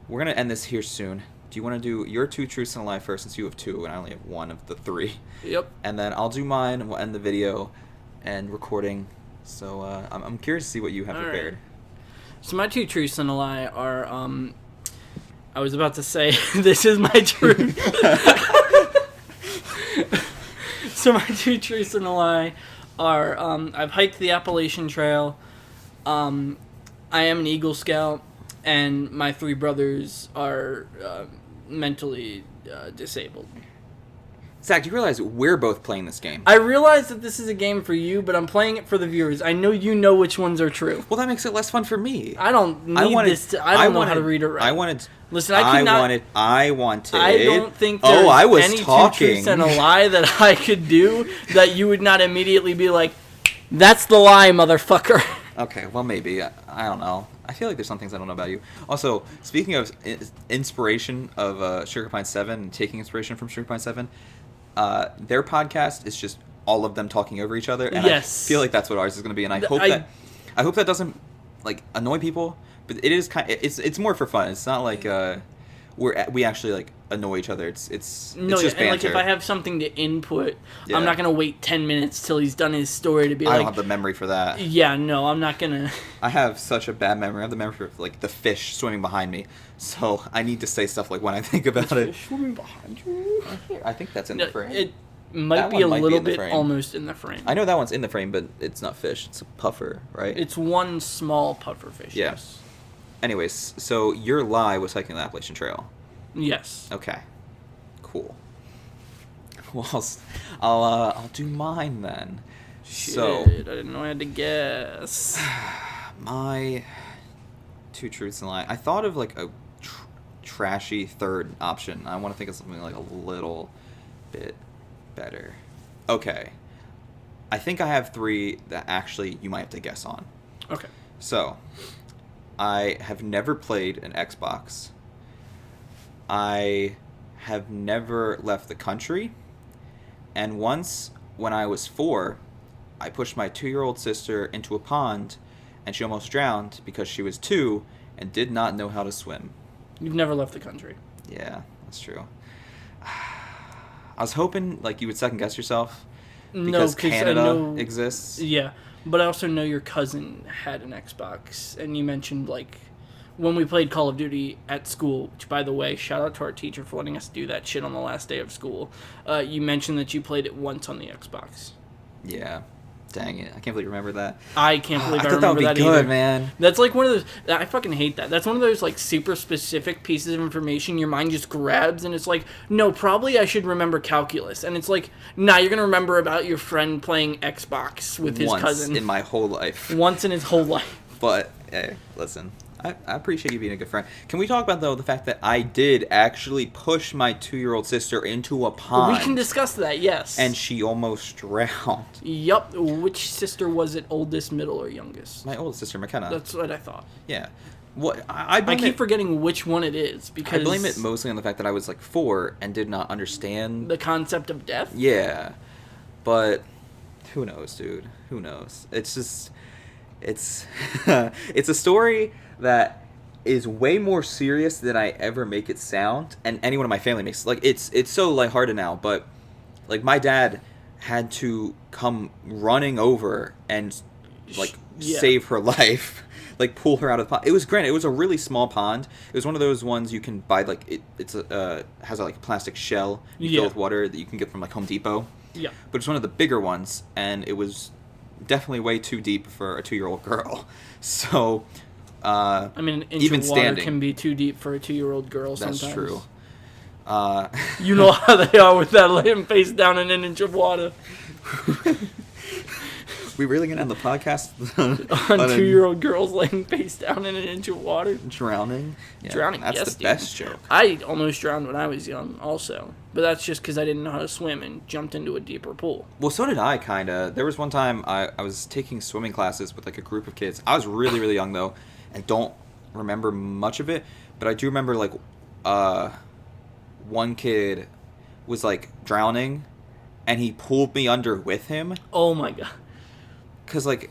we're going to end this here soon. Do you want to do your 2 truths and a lie first, since you have 2 and I only have 1 of the 3? Yep. And then I'll do mine, and we'll end the video and recording. So I'm curious to see what you have prepared. Right. So my 2 truths and a lie are, I was about to say, this is my truth. So my 2 truths and a lie are, I've hiked the Appalachian Trail, I am an Eagle Scout, and my 3 brothers are mentally disabled. Zach, do you realize we're both playing this game? I realize that this is a game for you, but I'm playing it for the viewers. I know you know which ones are true. Well, that makes it less fun for me. I don't need this. I don't know how to read it right. I wanted. Listen, I wanted. I don't think there's I was any talking. 2 truths and a lie that I could do that you would not immediately be like, "That's the lie, motherfucker." Okay, well, maybe. I don't know. I feel like there's some things I don't know about you. Also, speaking of inspiration of Sugar Pine 7 and taking inspiration from Sugar Pine 7, their podcast is just all of them talking over each other. And Yes. I feel like that's what ours is going to be. And I hope that doesn't like annoy people. But it is it's more for fun. It's not like we actually like annoy each other. It's just banter. And like if I have something to input, Yeah. I'm not gonna wait 10 minutes till he's done his story to be I like. don't have the memory for that. Yeah, no, I'm not gonna. I have such a bad memory. I have the memory for like the fish swimming behind me. So I need to say stuff like when I think about it. Swimming behind you. I think that's in the frame. It might That be one a might be little in the bit frame. almost in the frame. I know that one's in the frame, but it's not fish. It's a puffer, right? It's one small puffer fish. Yeah. Yes. Anyways, so your lie was hiking the Appalachian Trail. Yes. Okay. Cool. Well, I'll do mine then. Shit, So I didn't know I had to guess. my 2 truths and a lie. I thought of like a trashy third option. I want to think of something like a little bit better. Okay. I think I have 3 that actually you might have to guess on. Okay. So, I have never played an Xbox. I have never left the country. And once, when I was 4, I pushed my 2-year-old sister into a pond, and she almost drowned because she was 2 and did not know how to swim. You've never left the country. Yeah, that's true. I was hoping like you would second guess yourself because 'cause I Canada know- exists. Yeah, but I also know your cousin had an Xbox, and you mentioned like when we played Call of Duty at school. Which, by the way, shout out to our teacher for letting us do that shit on the last day of school. You mentioned that you played it once on the Xbox. Yeah. Dang it. I can't believe you remember that. I can't believe I thought that would remember be that good, either. man. That's like one of those. I fucking hate that. That's one of those like super specific pieces of information your mind just grabs, and it's like, no, probably I should remember calculus, and it's like, nah, you're gonna remember about your friend playing Xbox with his Once cousin in my whole life. once in his whole life. But, hey, listen. I appreciate you being a good friend. Can we talk about, though, the fact that I did actually push my 2-year-old sister into a pond? We can discuss that. Yes. And she almost drowned. Yup. Which sister was it? Oldest, middle, or youngest? My oldest sister, McKenna. That's what I thought. Yeah. What I I blame keep it, forgetting which one it is because I blame it mostly on the fact that I was like 4 and did not understand. the concept of death. Yeah. But who knows, dude? Who knows? It's just it's it's a story that is way more serious than I ever make it sound, and anyone in my family makes like it's so lighthearted now, but like my dad had to come running over and like Yeah. save her life, like pull her out of the pond. It was granted, it was a really small pond. It was one of those ones you can buy like it's has a like plastic shell you Yeah. fill with water that you can get from like Home Depot. Yeah. But it's one of the bigger ones, and it was definitely way too deep for a 2-year-old girl. So, I mean, an inch even of water standing. can be too deep for a 2-year-old girl. That's sometimes. true. You know how they are with that laying face down in an inch of water. We really gonna end the podcast On a 2-year-old girls laying face down in an inch of water. drowning? Yeah, Drowning, That's yes, the dude. best joke. I almost drowned when I was young, also. But that's just because I didn't know how to swim and jumped into a deeper pool. Well, so did I, kind of. There was one time I was taking swimming classes with, like, a group of kids. I was really, really young, though, and don't remember much of it. But I do remember, like, one kid was, like, drowning, and he pulled me under with him. Oh my god. Because, like,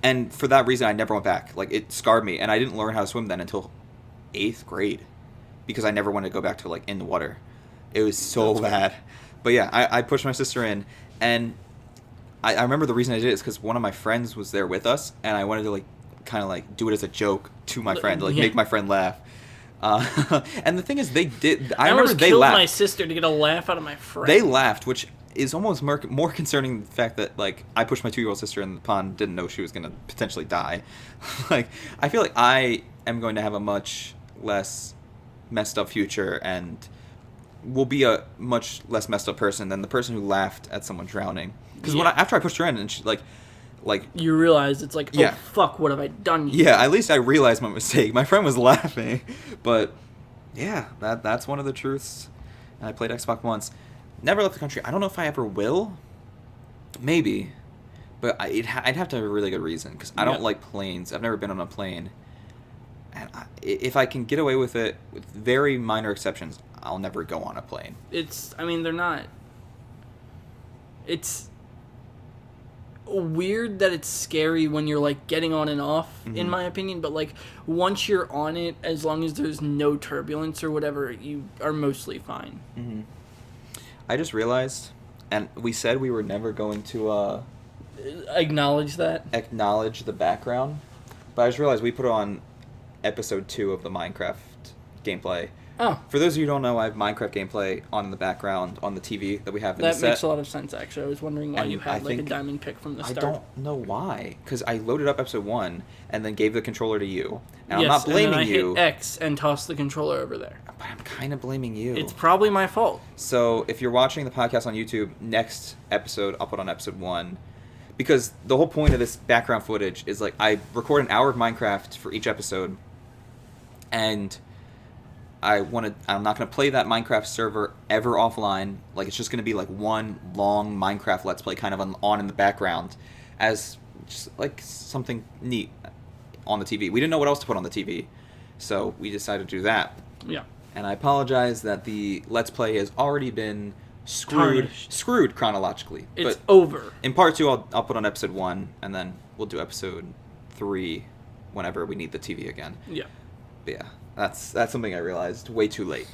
and for that reason, I never went back. Like, it scarred me, and I didn't learn how to swim then until 8th grade. Because I never wanted to go back to, like, in the water. It was so bad. But yeah, I pushed my sister in, and I remember the reason I did it is because one of my friends was there with us, and I wanted to, like, kind of, like, do it as a joke to my friend, to, like, Yeah. make my friend laugh. And the thing is, they did. I I remember almost they killed laughed. my sister to get a laugh out of my friend. They laughed, which is almost more concerning the fact that, like, I pushed my 2-year-old sister in the pond, didn't know she was going to potentially die. Like, I feel like I am going to have a much less messed up future and will be a much less messed up person than the person who laughed at someone drowning. Because Yeah. after I pushed her in and she, like, You realize it's like, oh Yeah. fuck, what have I done here? yeah, at least I realized my mistake. My friend was laughing, but yeah, that's one of the truths. And I played Xbox once. Never left the country. I don't know if I ever will. Maybe, but I'd have to have a really good reason because I don't Yeah. like planes. I've never been on a plane, and if I can get away with it with very minor exceptions, I'll never go on a plane. They're not. It's weird that it's scary when you're, like, getting on and off, in my opinion, but, like, once you're on it, as long as there's no turbulence or whatever, you are mostly fine. I just realized, and we said we were never going to Acknowledge that. acknowledge the background, but I just realized we put on episode 2 of the Minecraft gameplay. Oh, For those of you who don't know, I have Minecraft gameplay on in the background on the TV that we have in the that set. makes a lot of sense, actually. I was wondering why And you I had, like, a think- diamond pick from the I start. don't know why, because I loaded up episode 1 and then gave the controller to you, and I'm Yes, not blaming and then I you, hit X and tossed the controller over there. but I'm kind of blaming you. It's probably my fault. So if you're watching the podcast on YouTube, next episode I'll put on episode 1, because the whole point of this background footage is, like, I record an hour of Minecraft for each episode, and I'm not going to play that Minecraft server ever offline. Like, it's just going to be, like, one long Minecraft Let's Play kind of on in the background as just, like, something neat on the TV. We didn't know what else to put on the TV, so we decided to do that. Yeah. And I apologize that the Let's Play has already been screwed chronologically. It's but over. in part 2, I'll put on episode 1, and then we'll do episode 3 whenever we need the TV again. Yeah. But yeah, that's something I realized way too late.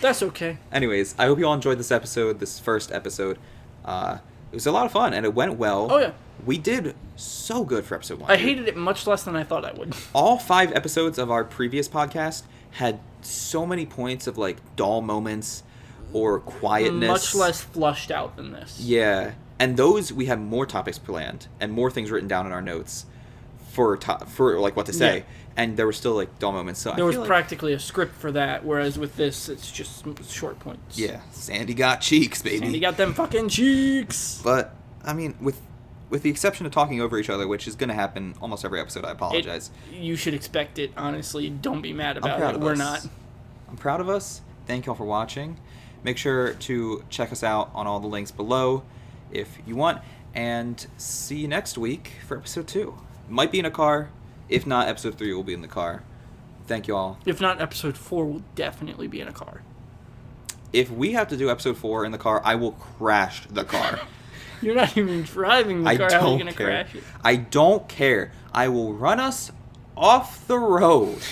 That's okay. Anyways, I hope you all enjoyed this first episode. It was a lot of fun, and it went well. Oh, yeah. We did so good for episode 1. I hated it much less than I thought I would. All 5 episodes of our previous podcast had so many points of, like, dull moments or quietness. Much less flushed out than this. Yeah, and those we had more topics planned and more things written down in our notes for like what to say, Yeah. and there were still, like, dull moments. So There I was feel like, practically a script for that, whereas with this, it's just short points. yeah, Sandy got cheeks, baby. And he got them fucking cheeks. But I mean, with the exception of talking over each other, which is going to happen almost every episode, I apologize. You should expect it, honestly. Don't be mad I'm about proud it. of We're us. not. I'm proud of us. Thank y'all for watching. Make sure to check us out on all the links below if you want. And see you next week for episode 2. Might be in a car. If not, episode 3 will be in the car. Thank you all. If not, episode 4 will definitely be in a car. If we have to do episode 4 in the car, I will crash the car. You're not even driving the I car. How are you don't going to care. crash it? I don't care. I will run us off the road.